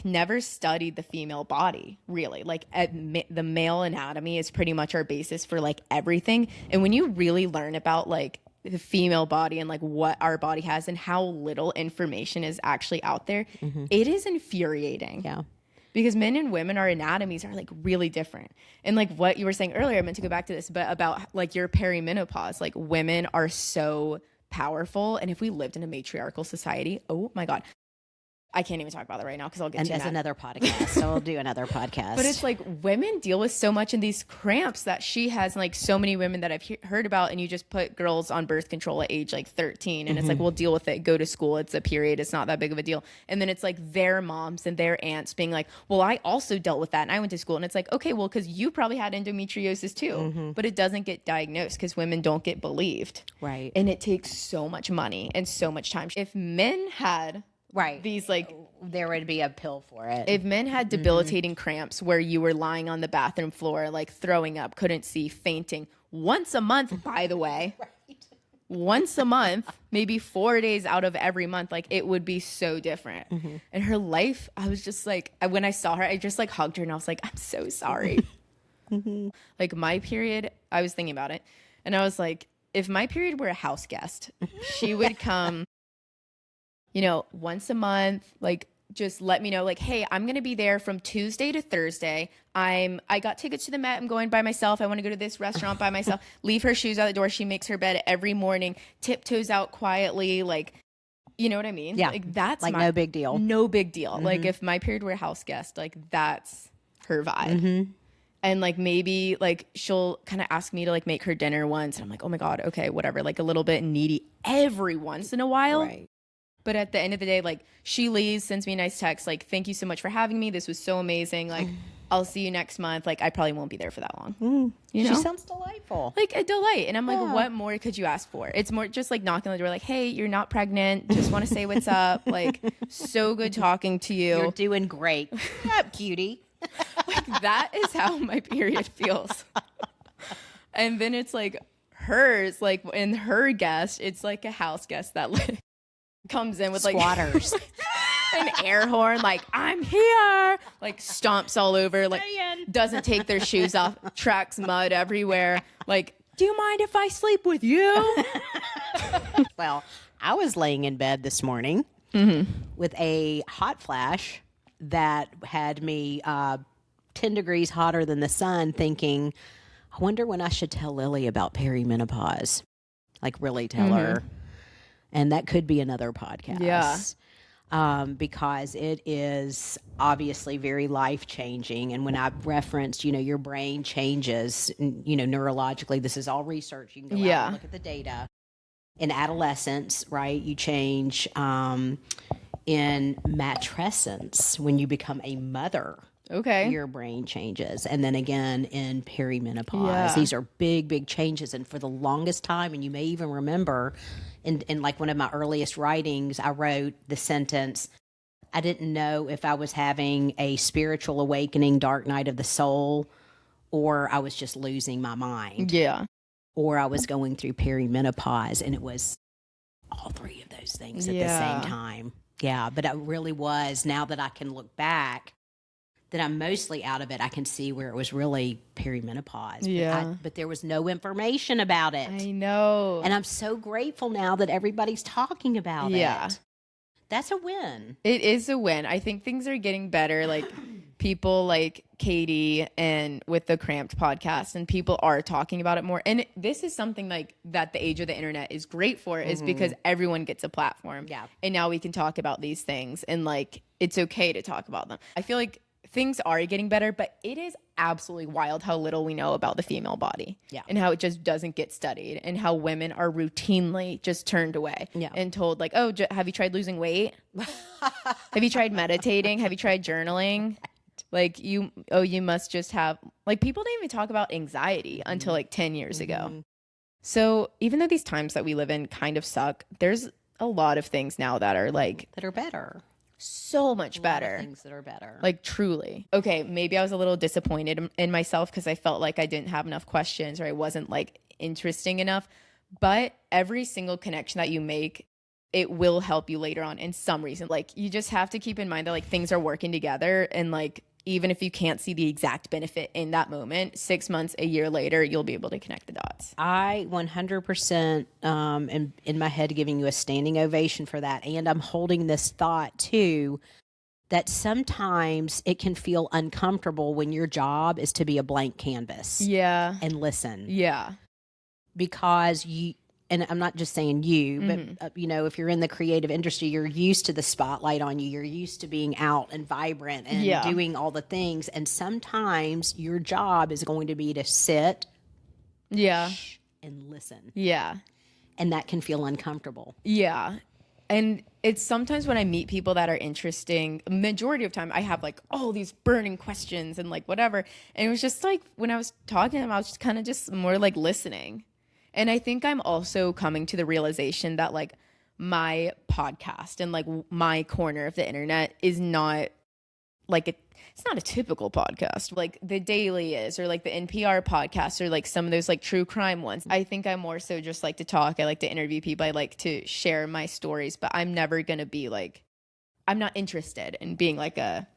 never studied the female body really. Like the male anatomy is pretty much our basis for like everything. And when you really learn about like the female body and like what our body has and how little information is actually out there, it is infuriating. Yeah. Because men and women, our anatomies are like really different. And like what you were saying earlier, I meant to go back to this, but about like your perimenopause, like women are so powerful. And if we lived in a matriarchal society, oh my God, I can't even talk about that right now because I'll get too mad. Another podcast. So we'll do another podcast. But it's like women deal with so much in these cramps that she has, and like so many women that I've heard about. And you just put girls on birth control at age like 13, and it's like, we'll deal with it. Go to school. It's a period. It's not that big of a deal. And then it's like their moms and their aunts being like, well, I also dealt with that, and I went to school. And it's like, okay, well, because you probably had endometriosis too, but it doesn't get diagnosed because women don't get believed. Right. And it takes so much money and so much time. If men had these like, there would be a pill for it. if men had debilitating cramps where you were lying on the bathroom floor, like throwing up, couldn't see, fainting once a month, by the way, once a month, maybe 4 days out of every month, like it would be so different. And her life, I was just like, when I saw her, I just like hugged her and I was like, I'm so sorry. Like my period, I was thinking about it and I was like, if my period were a house guest, she would come, you know, once a month, like just let me know, like, hey, I'm going to be there from Tuesday to Thursday. I got tickets to the Met. I'm going by myself. I want to go to this restaurant by myself. Leave her shoes out the door. She makes her bed every morning, tiptoes out quietly. Like, you know what I mean? Yeah. Like that's like no big deal. No big deal. Like if my period were a house guest, like that's her vibe. And like maybe like she'll kind of ask me to like make her dinner once. And I'm like, oh my God, okay, whatever. Like a little bit needy every once in a while. Right. But at the end of the day, like she leaves, sends me a nice text, like, thank you so much for having me. This was so amazing. Like, I'll see you next month. Like, I probably won't be there for that long. You know? She sounds delightful. Like a delight. And I'm like, what more could you ask for? It's more just like knocking on the door, like, hey, you're not pregnant. Just want to say what's up. Like, so good talking to you. You're doing great. Up, cutie. Like, that is how my period feels. And then it's like hers, like in her guest, it's like a house guest that like comes in with like squatters. An air horn, like, I'm here, like stomps all over, like doesn't take their shoes off, tracks mud everywhere. Like, do you mind if I sleep with you? Well, I was laying in bed this morning with a hot flash that had me 10 degrees hotter than the sun, thinking, I wonder when I should tell Lily about perimenopause. Like, really tell her. And that could be another podcast. Because it is obviously very life-changing. And when I referenced, your brain changes, neurologically, this is all research. You can go out and look at the data. In adolescence, right, you change in matrescence when you become a mother. Okay. Your brain changes. And then again in perimenopause. These are big, big changes. And for the longest time, and you may even remember in like one of my earliest writings, I wrote the sentence, I didn't know if I was having a spiritual awakening, dark night of the soul, or I was just losing my mind. Yeah. Or I was going through perimenopause. And it was all three of those things at the same time. Yeah, but it really was, now that I can look back, that I'm mostly out of it, I can see where it was really perimenopause. Yeah. But there was no information about it. I know. And I'm so grateful now that everybody's talking about it. That's a win. It is a win. I think things are getting better. Like people like Katie and with the Cramped podcast, and people are talking about it more. And this is something like that the age of the internet is great for, is because everyone gets a platform. Yeah. And now we can talk about these things, and like it's okay to talk about them. I feel like things are getting better, but it is absolutely wild how little we know about the female body, and how it just doesn't get studied, and how women are routinely just turned away and told like, oh, have you tried losing weight? Have you tried meditating? Have you tried journaling? Like you must just have, like, people didn't even talk about anxiety until like 10 years ago. So even though these times that we live in kind of suck, there's a lot of things now that are like, that are better. So much better. Things that are better. Like truly. Okay, maybe I was a little disappointed in myself because I felt like I didn't have enough questions, or I wasn't like interesting enough. But every single connection that you make, it will help you later on in some reason. Like you just have to keep in mind that like things are working together, and like even if you can't see the exact benefit in that moment, 6 months, a year later, you'll be able to connect the dots. I 100% am in my head giving you a standing ovation for that. And I'm holding this thought too, that sometimes it can feel uncomfortable when your job is to be a blank canvas. Yeah. And listen. Yeah. Because and I'm not just saying you, but, if you're in the creative industry, you're used to the spotlight on you. You're used to being out and vibrant and doing all the things. And sometimes your job is going to be to sit and listen. Yeah. And that can feel uncomfortable. Yeah. And it's sometimes when I meet people that are interesting, majority of time I have like all these burning questions and like whatever. And it was just like when I was talking to them, I was just kind of just more like listening. And I think I'm also coming to the realization that like my podcast and like my corner of the internet is not like it's not a typical podcast like the Daily is, or like the NPR podcast, or like some of those like true crime ones. I think I more so just like to talk. I like to interview people. I like to share my stories, but I'm never going to be like, I'm not interested in being like a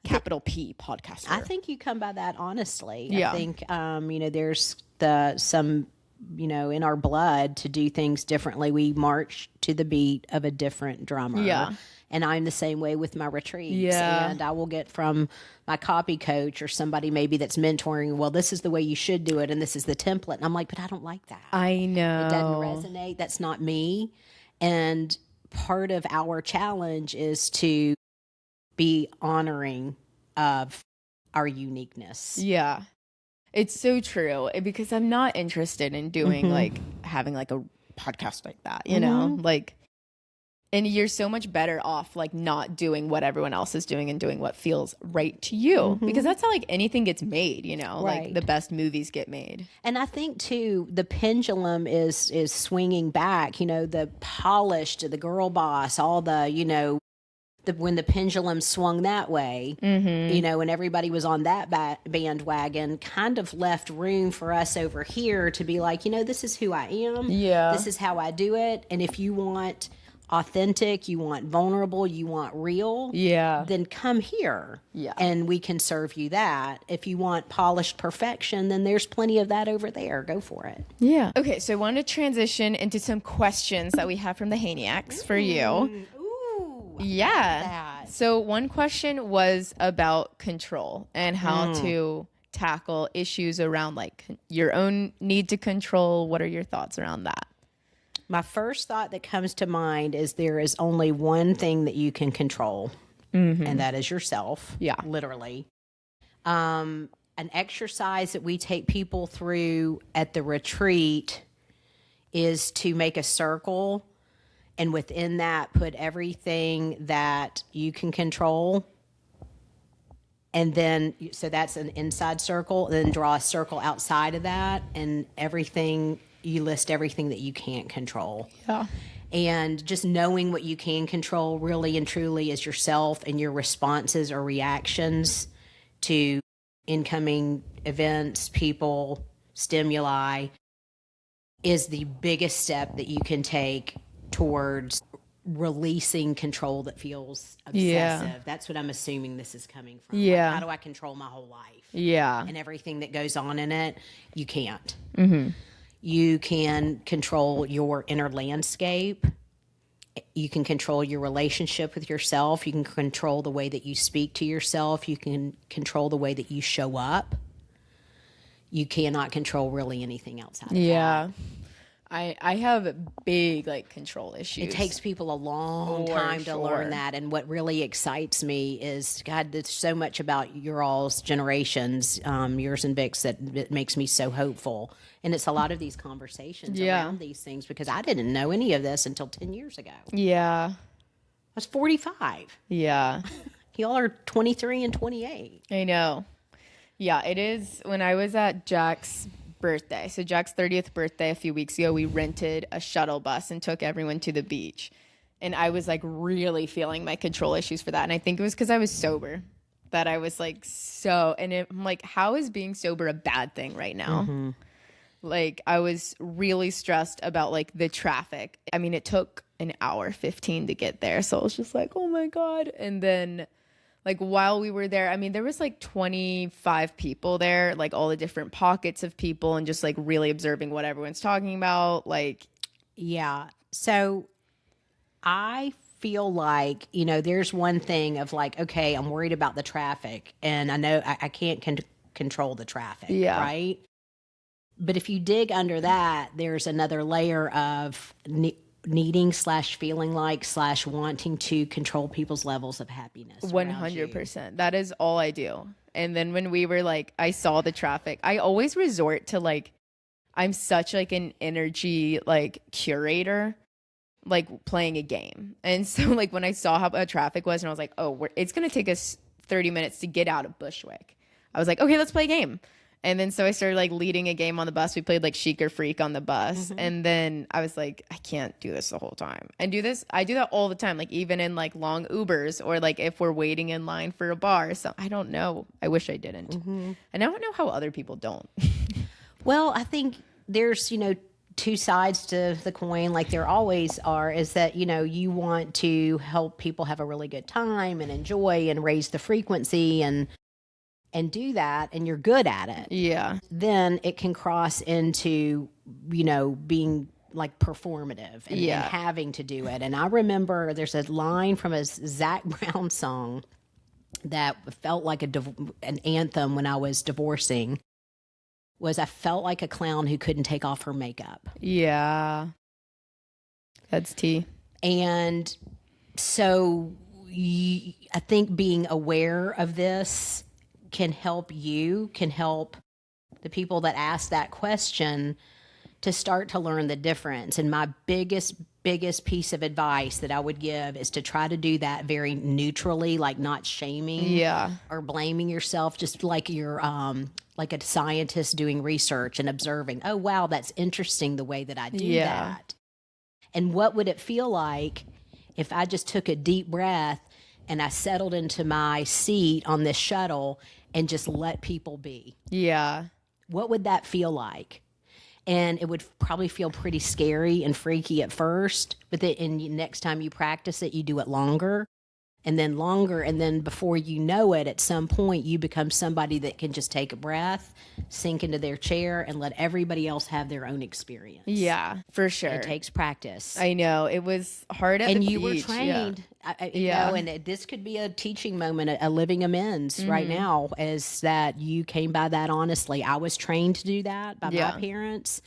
capital P podcaster. I think you come by that honestly. Yeah. I think, there's some in our blood to do things differently. We march to the beat of a different drummer. Yeah. And I'm the same way with my retreats. Yeah. And I will get from my copy coach or somebody maybe that's mentoring, well, this is the way you should do it, and this is the template. And I'm like, but I don't like that. I know. It doesn't resonate. That's not me. And part of our challenge is to be honoring of our uniqueness. Yeah. It's so true, because I'm not interested in doing like having like a podcast like that, you know, like, and you're so much better off like not doing what everyone else is doing and doing what feels right to you, because that's how like anything gets made, you know, Right. like the best movies get made. And I think too, the pendulum is swinging back, the polished, the girl boss, all the, when the pendulum swung that way, and everybody was on that bandwagon, kind of left room for us over here to be like, this is who I am. Yeah. This is how I do it. And if you want authentic, you want vulnerable, you want real, then come here. Yeah. And we can serve you that. If you want polished perfection, then there's plenty of that over there. Go for it. Yeah. Okay, so I wanted to transition into some questions that we have from the Haniacs for you. Ooh. Yeah. that. So one question was about control and how to tackle issues around like your own need to control. What are your thoughts around that? My first thought that comes to mind is there is only one thing that you can control, and that is yourself. Yeah. Literally. An exercise that we take people through at the retreat is to make a circle, and within that put everything that you can control. And then, so that's an inside circle, then draw a circle outside of that, and everything, you list everything that you can't control. Yeah. And just knowing what you can control really and truly is yourself and your responses or reactions to incoming events, people, stimuli is the biggest step that you can take towards releasing control that feels obsessive. Yeah. That's what I'm assuming this is coming from. Yeah. Like, how do I control my whole life? Yeah. And everything that goes on in it? You can't. Mm-hmm. You can control your inner landscape. You can control your relationship with yourself. You can control the way that you speak to yourself. You can control the way that you show up. You cannot control really anything outside of that. Yeah. I have big like control issues. It takes people a long time to learn that. And what really excites me is, God, there's so much about your all's generations, yours and Vic's, that it makes me so hopeful. And it's a lot of these conversations around these things, because I didn't know any of this until 10 years ago. Yeah. I was 45. Yeah. Y'all are 23 and 28. I know. Yeah, it is. When I was at Jack's birthday, so Jack's 30th birthday a few weeks ago, we rented a shuttle bus and took everyone to the beach. And I was like really feeling my control issues for that. And I think it was because I was sober that I was like I'm like, how is being sober a bad thing right now? Mm-hmm. Like, I was really stressed about like the traffic. I mean, it took an hour 15 to get there. So I was just like, oh my God. And then like while we were there, I mean, there was like 25 people there, like all the different pockets of people, and just like really observing what everyone's talking about. Like, yeah. So I feel like, you know, there's one thing of like, okay, I'm worried about the traffic, and I know I can't control the traffic, right? But if you dig under that, there's another layer of needing / feeling like / wanting to control people's levels of happiness. 100%. That is all I do. And then when we were like, I saw the traffic, I always resort to like, I'm such like an energy like curator, like playing a game. And so like when I saw how bad traffic was, and I was like, oh, it's going to take us 30 minutes to get out of Bushwick. I was like, okay, let's play a game. And then so I started like leading a game on the bus. We played like Chic or Freak on the bus. Mm-hmm. And then I was like, I can't do this the whole time. And I do that all the time. Like even in like long Ubers, or like if we're waiting in line for a bar. So I don't know. I wish I didn't. Mm-hmm. And I don't know how other people don't. Well, I think there's, you know, two sides to the coin, like there always are, is that, you know, you want to help people have a really good time and enjoy and raise the frequency and do that, and you're good at it. Yeah. Then it can cross into, you know, being like performative and having to do it. And I remember there's a line from a Zac Brown song that felt like an anthem when I was divorcing, was I felt like a clown who couldn't take off her makeup. Yeah. That's tea. And so I think being aware of this can help the people that ask that question to start to learn the difference. And my biggest piece of advice that I would give is to try to do that very neutrally, like not shaming or blaming yourself, just like you're like a scientist doing research and observing, oh, wow, that's interesting the way that I do that. And what would it feel like if I just took a deep breath and I settled into my seat on this shuttle and just let people be? Yeah. What would that feel like? And it would probably feel pretty scary and freaky at first, but then next time you practice it, you do it longer. and then longer. And then before you know it, at some point, you become somebody that can just take a breath, sink into their chair, and let everybody else have their own experience. Yeah, for sure. It takes practice. I know. It was hard at the And you were beach. trained. Yeah. And this could be a teaching moment, a living amends right now, is that you came by that honestly. I was trained to do that by my parents.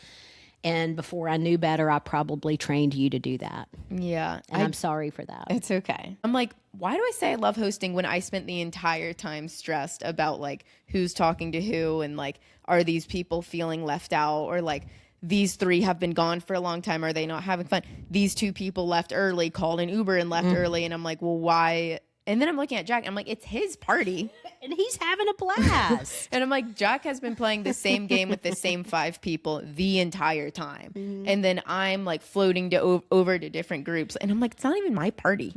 And before I knew better, I probably trained you to do that. Yeah. And I'm sorry for that. It's okay. I'm like, why do I say I love hosting when I spent the entire time stressed about like who's talking to who and like, are these people feeling left out, or like these 3 have been gone for a long time. Are they not having fun? These 2 people left early, called an Uber and left early. And I'm like, well, why? And then I'm looking at Jack and I'm like, it's his party. And he's having a blast. And I'm like, Jack has been playing the same game with the same 5 people the entire time. And then I'm like floating to over to different groups. And I'm like, it's not even my party.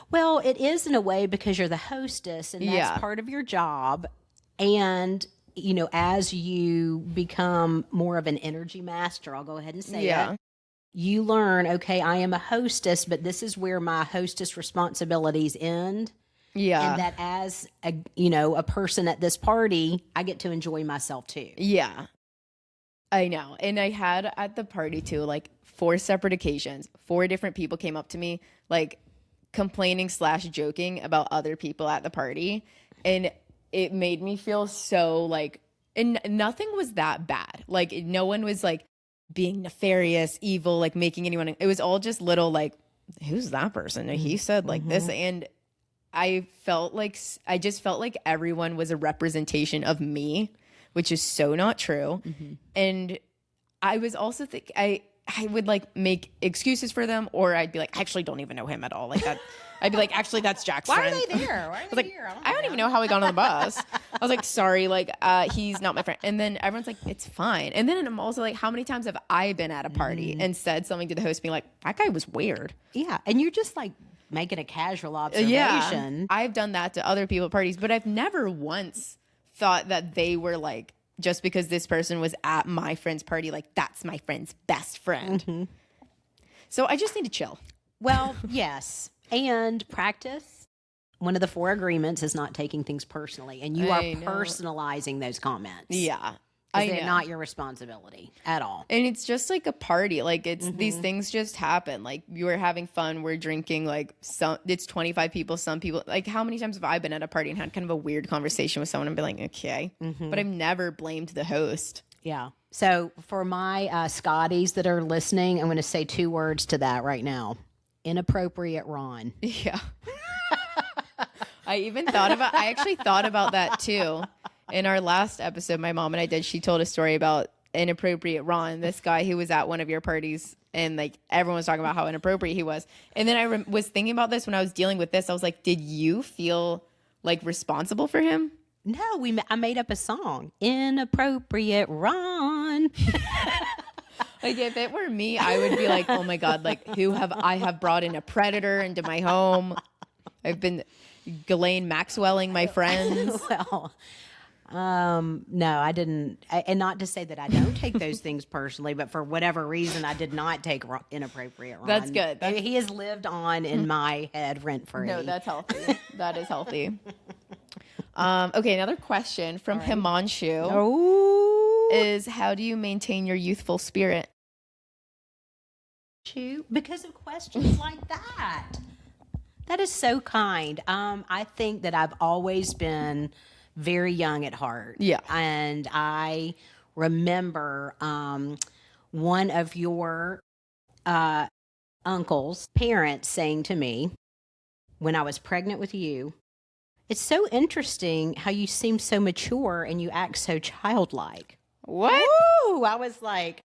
Well, it is in a way because you're the hostess and that's part of your job. And, you know, as you become more of an energy master, I'll go ahead and say it. You learn, okay, I am a hostess, but this is where my hostess responsibilities end. Yeah. And that as a person at this party, I get to enjoy myself too. Yeah. I know. And I had at the party too, like 4 separate occasions, 4 different people came up to me, like complaining / joking about other people at the party. And it made me feel so like, and nothing was that bad. Like no one was like being nefarious, evil, like making anyone, it was all just little like, who's that person? He said like this. And I just felt like everyone was a representation of me, which is so not true. And I was also I would like make excuses for them, or I'd be like, I actually don't even know him at all. Like that. I'd be like, actually, that's Jack's friend. Why are they there? Why are they here? I don't even know how he got on the bus. I was like, sorry, like he's not my friend. And then everyone's like, it's fine. And then I'm also like, how many times have I been at a party and said something to the host being like, that guy was weird. Yeah. And you're just like making a casual observation. Yeah. I've done that to other people at parties, but I've never once thought that they were like, just because this person was at my friend's party, like that's my friend's best friend. So I just need to chill. Well, yes. And practice. One of the 4 agreements is not taking things personally. And you are personalizing those comments. Yeah. They're not your responsibility at all. And it's just like a party. Like it's these things just happen. Like you are having fun. We're drinking like it's 25 people. Some people, like how many times have I been at a party and had kind of a weird conversation with someone and be like, okay, but I've never blamed the host. Yeah. So for my Scotties that are listening, I'm going to say 2 words to that right now. Inappropriate Ron. Yeah. I actually thought about that too. In our last episode, my mom and I she told a story about inappropriate Ron, this guy who was at one of your parties, and like everyone was talking about how inappropriate he was. And then I was thinking about this when I was dealing with this. I was like, did you feel like responsible for him? No, I made up a song. Inappropriate Ron. Like if it were me, I would be like, oh my God, like I have brought in a predator into my home. I've been Ghislaine Maxwelling my friends. Well, no, I didn't. And not to say that I don't take those things personally, but for whatever reason, I did not take inappropriate Ron. That's good. He has lived on in my head rent free. No, that's healthy. That is healthy. Okay, another question from Himanshu is, how do you maintain your youthful spirit? Because of questions like that. That is so kind. I think that I've always been very young at heart. Yeah. And I remember one of your uncle's parents saying to me when I was pregnant with you, it's so interesting how you seem so mature and you act so childlike. What? Woo! I was like,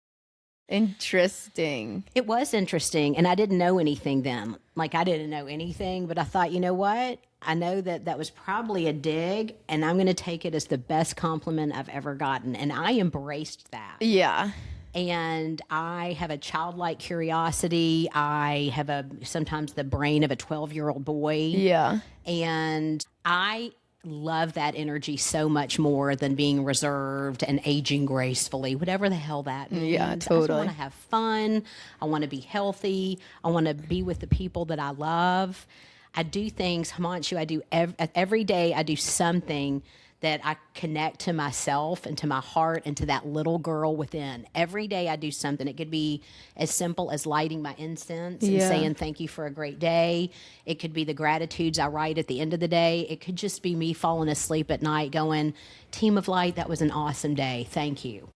interesting. It was interesting. And I didn't know anything then. Like, I didn't know anything, but I thought, you know what? I know that was probably a dig, and I'm going to take it as the best compliment I've ever gotten. And I embraced that. Yeah. And I have a childlike curiosity. I have sometimes the brain of a 12-year-old boy. Yeah. And I love that energy so much more than being reserved and aging gracefully, whatever the hell that means. Yeah, totally. I want to have fun. I want to be healthy. I want to be with the people that I love. I do things, Himanshu, I do every day, I do something that I connect to myself and to my heart and to that little girl within. Every day I do something. It could be as simple as lighting my incense and saying thank you for a great day. It could be the gratitudes I write at the end of the day. It could just be me falling asleep at night going, Team of Light, that was an awesome day. Thank you.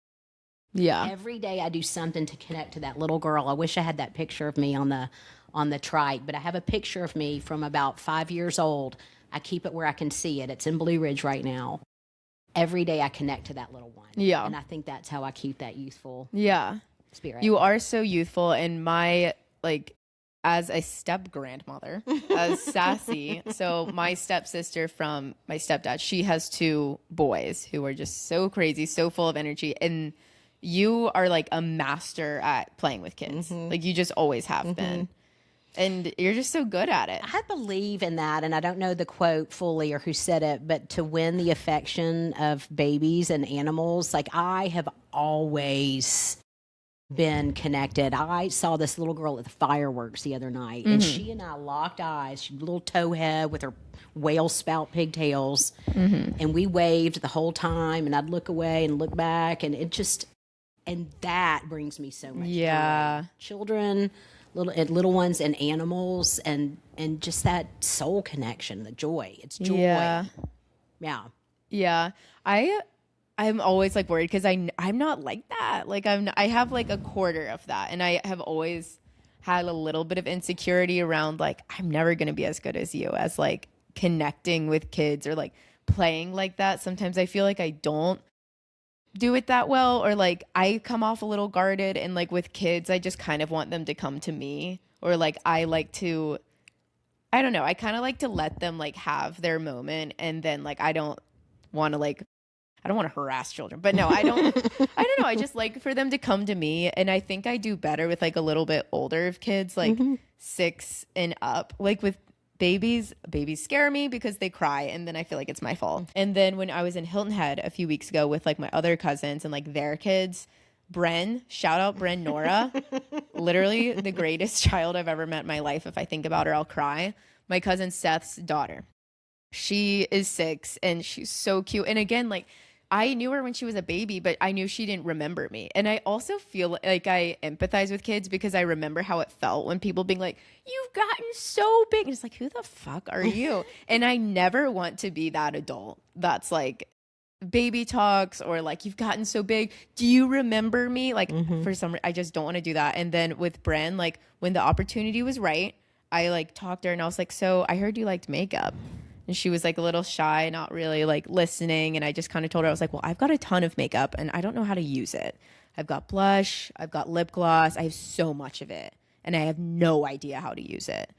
Yeah. Every day I do something to connect to that little girl. I wish I had that picture of me on the trike, but I have a picture of me from about 5 years old. I keep it where I can see it. It's in Blue Ridge right now. Every day I connect to that little one. Yeah. And I think that's how I keep that youthful spirit. You are so youthful, and my, like, as a step grandmother, as sassy. So my stepsister from my stepdad, she has 2 boys who are just so crazy, so full of energy. And you are like a master at playing with kids. Like you just always have been. And you're just so good at it. I believe in that, and I don't know the quote fully or who said it, but to win the affection of babies and animals, like I have always been connected. I saw this little girl at the fireworks the other night, and she and I locked eyes. She had a little towhead with her whale spout pigtails, and we waved the whole time, and I'd look away and look back, and it just, and that brings me so much joy. Children, little ones and animals, and just that soul connection, the joy. It's joy. Yeah. I'm always like worried because I'm not like that. Like I have like a quarter of that, and I have always had a little bit of insecurity around like I'm never gonna be as good as you as like connecting with kids or like playing like that. Sometimes I feel like I don't do it that well, or like I come off a little guarded, and like with kids I just kind of want them to come to me, or like I don't know, I kind of like to let them like have their moment, and then like I don't want to harass children, but no, I don't know, I just like for them to come to me. And I think I do better with like a little bit older kids, like 6 and up. Like with babies scare me because they cry, and then I feel like it's my fault. And then when I was in Hilton Head a few weeks ago with like my other cousins and like their kids, shout out Bren Nora, literally the greatest child I've ever met in my life. If I think about her, I'll cry. My cousin Seth's daughter, she is 6 and she's so cute. And again, like I knew her when she was a baby, but I knew she didn't remember me. And I also feel like I empathize with kids because I remember how it felt when people being like, you've gotten so big. And it's like, who the fuck are you? And I never want to be that adult that's like baby talks or like, you've gotten so big. Do you remember me? Like for some reason, I just don't want to do that. And then with Bren, like when the opportunity was right, I like talked to her and I was like, so I heard you liked makeup. And she was like a little shy, not really like listening. And I just kind of told her, I was like, well, I've got a ton of makeup and I don't know how to use it. I've got blush, I've got lip gloss, I have so much of it. And I have no idea how to use it.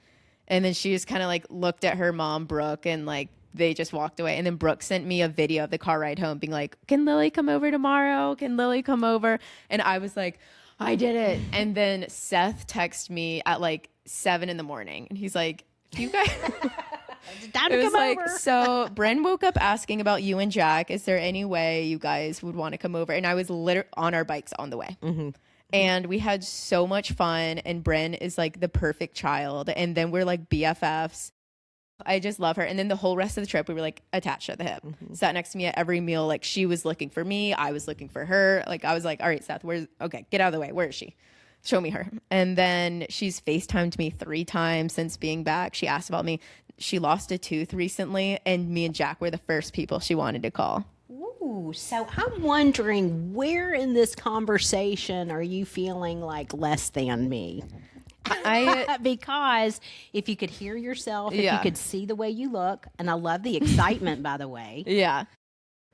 And then she just kind of like looked at her mom, Brooke, and like they just walked away. And then Brooke sent me a video of the car ride home being like, can Lily come over tomorrow? Can Lily come over? And I was like, I did it. And then Seth texted me at like 7 a.m. and he's like, you guys... Time to come over. So Bren woke up asking about you and Jack. Is there any way you guys would want to come over? And I was literally on our bikes on the way. And we had so much fun. And Bren is like the perfect child. And then we're like BFFs. I just love her. And then the whole rest of the trip, we were like attached at the hip. Sat next to me at every meal. Like she was looking for me. I was looking for her. Like I was like, all right, Seth, okay, get out of the way. Where is she? Show me her. And then she's FaceTimed me 3 times since being back. She asked about me. She lost a tooth recently, and me and Jack were the first people she wanted to call. Ooh, so I'm wondering, where in this conversation are you feeling like less than me? Because if you could hear yourself, if you could see the way you look, and I love the excitement, by the way. Yeah.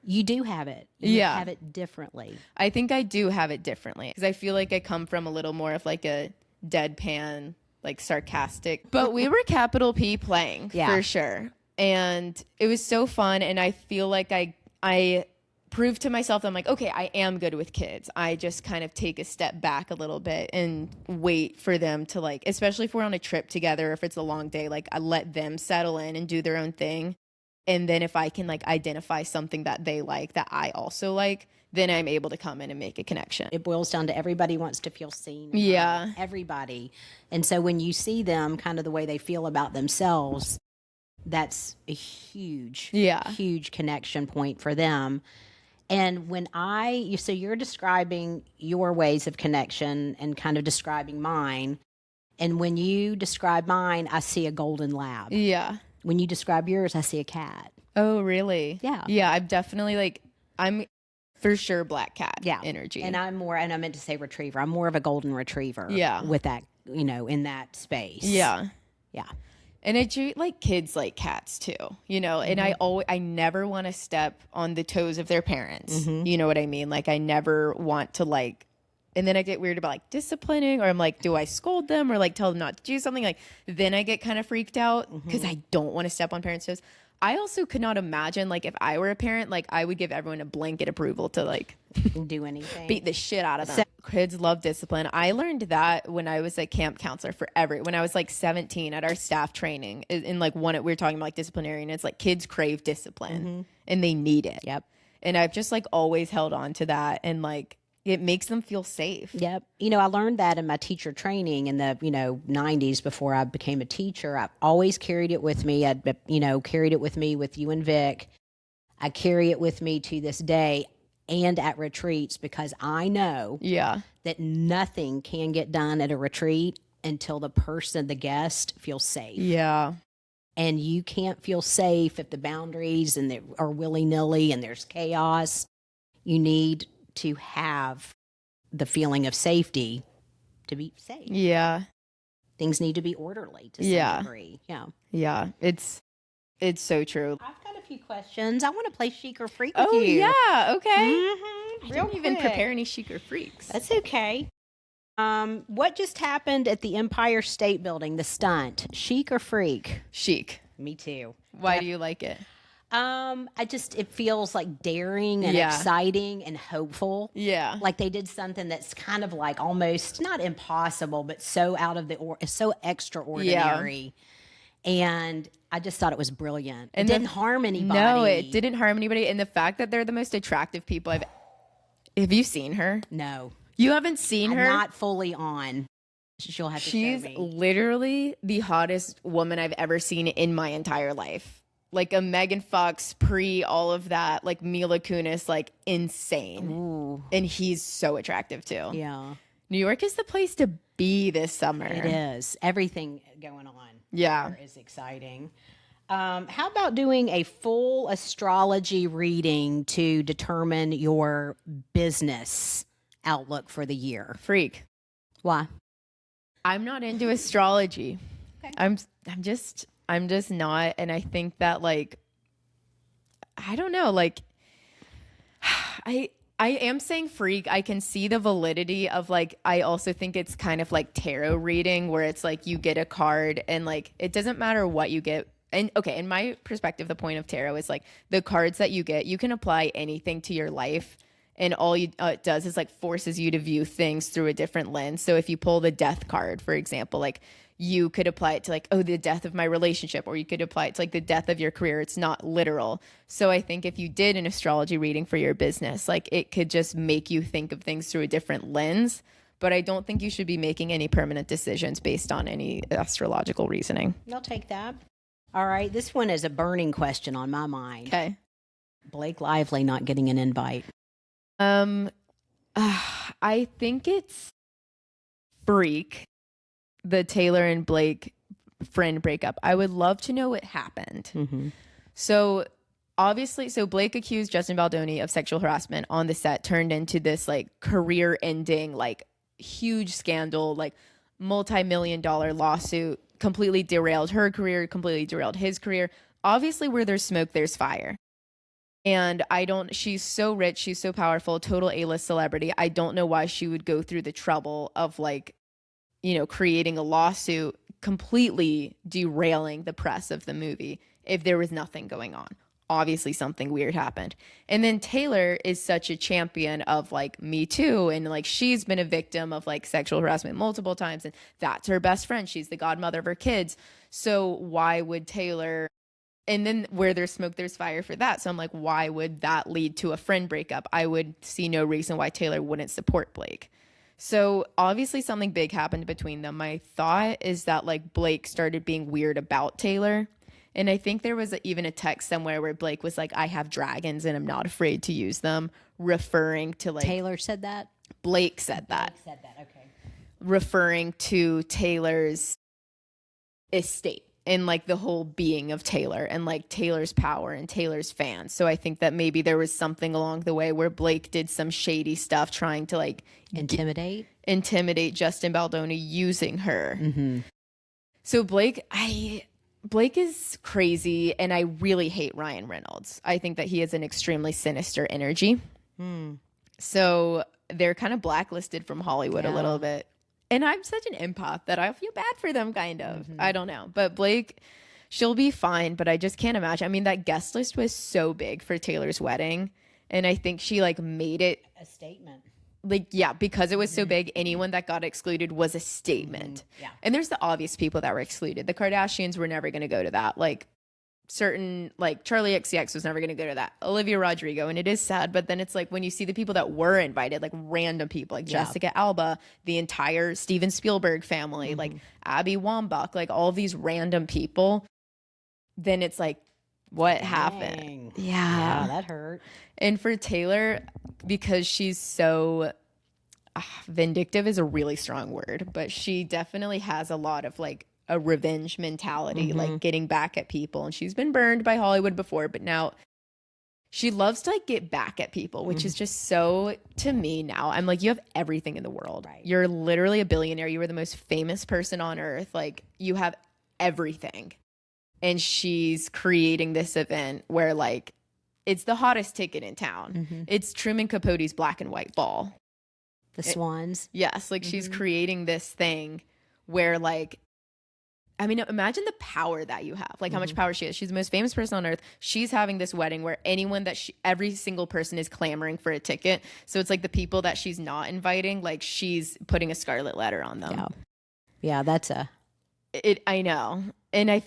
You do have it. You have it differently. I think I do have it differently because I feel like I come from a little more of like a deadpan, like sarcastic, but we were capital P playing for sure. And it was so fun. And I feel like I proved to myself that I'm like, okay, I am good with kids. I just kind of take a step back a little bit and wait for them to like, especially if we're on a trip together, if it's a long day, like I let them settle in and do their own thing. And then if I can like identify something that they like that I also like, then I'm able to come in and make a connection. It boils down to everybody wants to feel seen. And Yeah. heard. Everybody. And so when you see them kind of the way they feel about themselves, that's a huge, huge connection point for them. And when so you're describing your ways of connection and kind of describing mine. And when you describe mine, I see a golden lab. Yeah. When you describe yours, I see a cat. Oh, really? Yeah. Yeah, I'm definitely like, I'm for sure black cat energy. And I meant to say retriever. I'm more of a golden retriever. Yeah. With that, in that space. Yeah. Yeah. And like kids like cats too, and I never want to step on the toes of their parents. You know what I mean? Like I never want to like, and then I get weird about like disciplining, or I'm like, do I scold them or like tell them not to do something? Like then I get kind of freaked out because I don't want to step on parents' toes. I also could not imagine like if I were a parent, like I would give everyone a blanket approval to like do anything, beat the shit out of them. Kids love discipline. I learned that when I was a camp counselor when I was like 17 at our staff training in like we were talking about like disciplinary, and it's like kids crave discipline and they need it. Yep. And I've just like always held on to that, and like it makes them feel safe. Yep. I learned that in my teacher training in the, 90s before I became a teacher. I always carried it with me. I carried it with me with you and Vic. I carry it with me to this day and at retreats, because I know that nothing can get done at a retreat until the guest feels safe. Yeah. And you can't feel safe if the boundaries are willy-nilly and there's chaos. You need to have the feeling of safety to be safe. Yeah. Things need to be orderly to some degree. Yeah. Yeah. It's so true. I've got a few questions. I want to play Chic or Freak with Oh, you. yeah. Okay. Mm-hmm. I didn't even prepare any Chic or Freaks. That's okay. What just happened at the Empire State Building, the stunt? Chic or Freak? Chic. Me too. Why do you like it? It feels like daring and exciting and hopeful. Yeah. Like they did something that's kind of like almost not impossible, but so so extraordinary. Yeah. And I just thought it was brilliant. It didn't harm anybody. No, it didn't harm anybody. And the fact that they're the most attractive people have you seen her? No. You haven't seen her? Not fully on. She'll have to show me. She's literally the hottest woman I've ever seen in my entire life. Like a Megan Fox pre all of that, like Mila Kunis, like insane. Ooh. And he's so attractive too. Yeah. New York is the place to be this summer. It is. Everything going on. Yeah. Is exciting. How about doing a full astrology reading to determine your business outlook for the year? Freak. Why? I'm not into astrology. Okay. I'm just not. And I think that like, I don't know, like I am saying freak. I can see the validity of like, I also think it's kind of like tarot reading where it's like you get a card and like, it doesn't matter what you get. And okay, in my perspective, the point of tarot is like the cards that you get, you can apply anything to your life. And all it does is like forces you to view things through a different lens. So if you pull the death card, for example, like you could apply it to like, oh, the death of my relationship, or you could apply it to like the death of your career. It's not literal. So I think if you did an astrology reading for your business, like it could just make you think of things through a different lens. But I don't think you should be making any permanent decisions based on any astrological reasoning. I'll take that. All right. This one is a burning question on my mind. Okay. Blake Lively not getting an invite. I think it's freak. The Taylor and Blake friend breakup. I would love to know what happened. Mm-hmm. So obviously, Blake accused Justin Baldoni of sexual harassment on the set, turned into this like career ending, like huge scandal, like multi-million-dollar lawsuit, completely derailed her career, completely derailed his career. Obviously, where there's smoke, there's fire. And she's so rich, she's so powerful, total A-list celebrity. I don't know why she would go through the trouble of like, creating a lawsuit, completely derailing the press of the movie if there was nothing going on. Obviously something weird happened. And then Taylor is such a champion of like Me Too, and like she's been a victim of like sexual harassment multiple times, and that's her best friend. She's the godmother of her kids. So why would Taylor And then where there's smoke, there's fire for that. So I'm like, why would that lead to a friend breakup? I would see no reason why Taylor wouldn't support Blake. So obviously something big happened between them. My thought is that like Blake started being weird about Taylor. And I think there was even a text somewhere where Blake was like, I have dragons and I'm not afraid to use them, referring to like Taylor said that? Blake said that. Blake said that, okay. Referring to Taylor's estate and like the whole being of Taylor and like Taylor's power and Taylor's fans. So I think that maybe there was something along the way where Blake did some shady stuff trying to like intimidate Justin Baldoni using her. So Blake is crazy, and I really hate Ryan Reynolds. I think that he has an extremely sinister energy. So they're kind of blacklisted from Hollywood a little bit. And I'm such an empath that I feel bad for them, kind of. I don't know. But Blake, she'll be fine, but I just can't imagine. I mean, that guest list was so big for Taylor's wedding. And I think she like made it a statement. Like, yeah, because it was so big, anyone that got excluded was a statement. Yeah. And there's the obvious people that were excluded. The Kardashians were never going to go to that. Like certain, like Charlie XCX was never going to go to that. Olivia Rodrigo. And it is sad. But then it's like when you see the people that were invited, like random people, like Jessica Alba, the entire Steven Spielberg family, like Abby Wambach, like all these random people, then it's like, what happened? Yeah, that hurt. And for Taylor, because she's so vindictive is a really strong word, but she definitely has a lot of like a revenge mentality, like getting back at people. And she's been burned by Hollywood before, but now she loves to like get back at people, which is just so, to me now, I'm like, you have everything in the world. Right. You're literally a billionaire. You are the most famous person on earth. Like you have everything. And she's creating this event where like it's the hottest ticket in town. It's Truman Capote's black and white ball. The swans. Yes. Like she's creating this thing where like, I mean, imagine the power that you have, like how much power she has. She's the most famous person on earth. She's having this wedding where anyone that every single person is clamoring for a ticket. So it's like the people that she's not inviting, like she's putting a scarlet letter on them. Yeah, that's I know. And I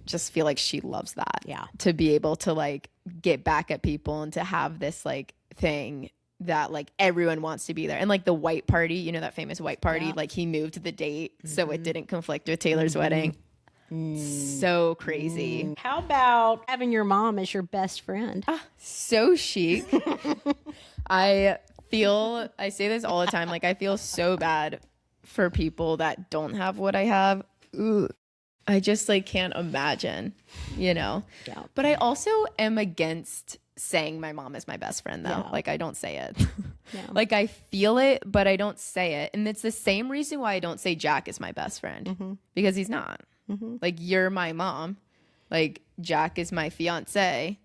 just feel like she loves that. Yeah. To be able to like get back at people and to have this like thing that like everyone wants to be there. And like the white party, you know, that famous white party, like he moved the date so it didn't conflict with Taylor's wedding. So crazy. How about having your mom as your best friend? So chic. I say this all the time, like I feel so bad for people that don't have what I have. Ooh. I just like can't imagine, you know. Yeah. But I also am against saying my mom is my best friend though. Yeah. Like I don't say it. Like I feel it, but I don't say it. And it's the same reason why I don't say Jack is my best friend. Because he's not. Like you're my mom. Like Jack is my fiancé.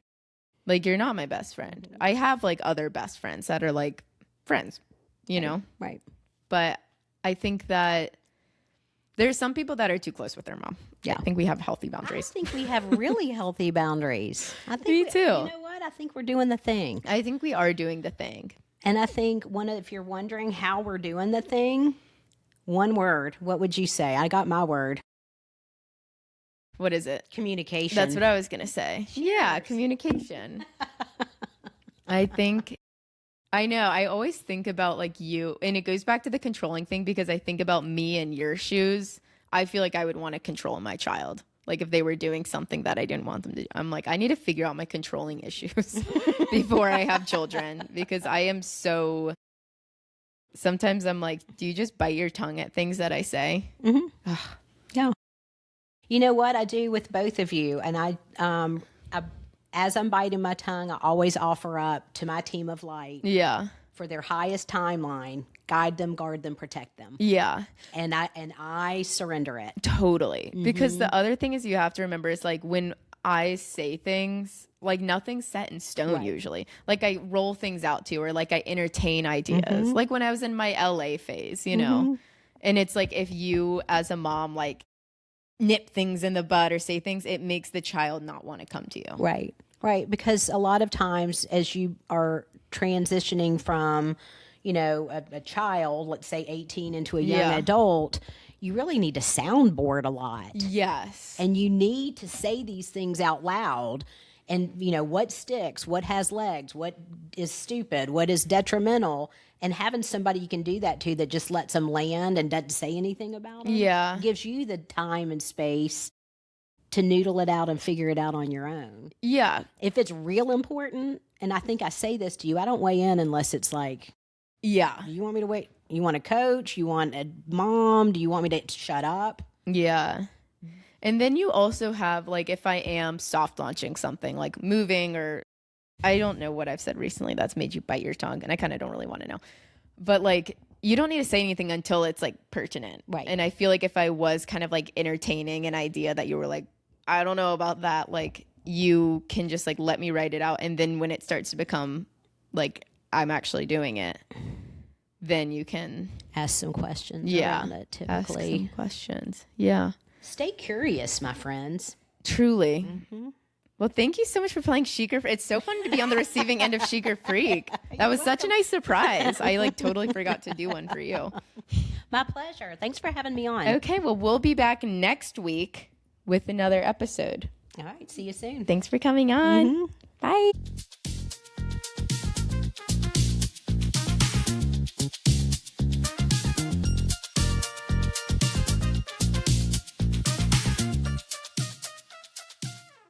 Like you're not my best friend. I have like other best friends that are like friends, you know? Right. But I think that there's some people that are too close with their mom. Yeah. I think we have healthy boundaries. I think we have really healthy boundaries. I think Me too. You know what? I think we're doing the thing. I think we are doing the thing. And I think if you're wondering how we're doing the thing, one word, what would you say? I got my word. What is it? Communication. That's what I was going to say. Yeah, communication. I know. I always think about like you, and it goes back to the controlling thing because I think about me in your shoes. I feel like I would want to control my child. Like if they were doing something that I didn't want them to do. I'm like, I need to figure out my controlling issues before I have children because I am so, sometimes I'm like, do you just bite your tongue at things that I say? Yeah. You know what I do with both of you? And I as I'm biting my tongue, I always offer up to my team of light. Yeah. For their highest timeline, guide them, guard them, protect them. Yeah. And I surrender it. Totally. Because the other thing is you have to remember is like when I say things, like nothing's set in stone usually. Like I roll things out to or like I entertain ideas. Like when I was in my LA phase, you know. And it's like if you as a mom like nip things in the bud or say things, it makes the child not want to come to you. Right. Right. Because a lot of times as you are transitioning from, you know, a child, let's say 18 into a young adult, you really need to soundboard a lot. Yes. And you need to say these things out loud. And, you know, what sticks, what has legs, what is stupid, what is detrimental. And having somebody you can do that to that just lets them land and doesn't say anything about it. Yeah. Gives you the time and space to noodle it out and figure it out on your own. Yeah. If it's real important, and I think I say this to you, I don't weigh in unless it's like, Yeah. do you want me to wait? You want a coach? You want a mom? Do you want me to shut up? Yeah. And then you also have, like, if I am soft launching something, like moving, or I don't know what I've said recently that's made you bite your tongue, and I kind of don't really want to know. But, like, you don't need to say anything until it's, like, pertinent. Right. And I feel like if I was kind of, like, entertaining an idea that you were like, I don't know about that, like, you can just, like, let me write it out. And then when it starts to become, like, I'm actually doing it, then you can Ask some questions around it, typically. ask some questions. Yeah. Stay curious, my friends. Truly. Mm-hmm. Well, thank you so much for playing Chic or Freak. It's so fun to be on the receiving end of Chic or Freak. That was such a nice surprise. I like totally forgot to do one for you. My pleasure. Thanks for having me on. Okay, well, we'll be back next week with another episode. All right. See you soon. Thanks for coming on. Bye.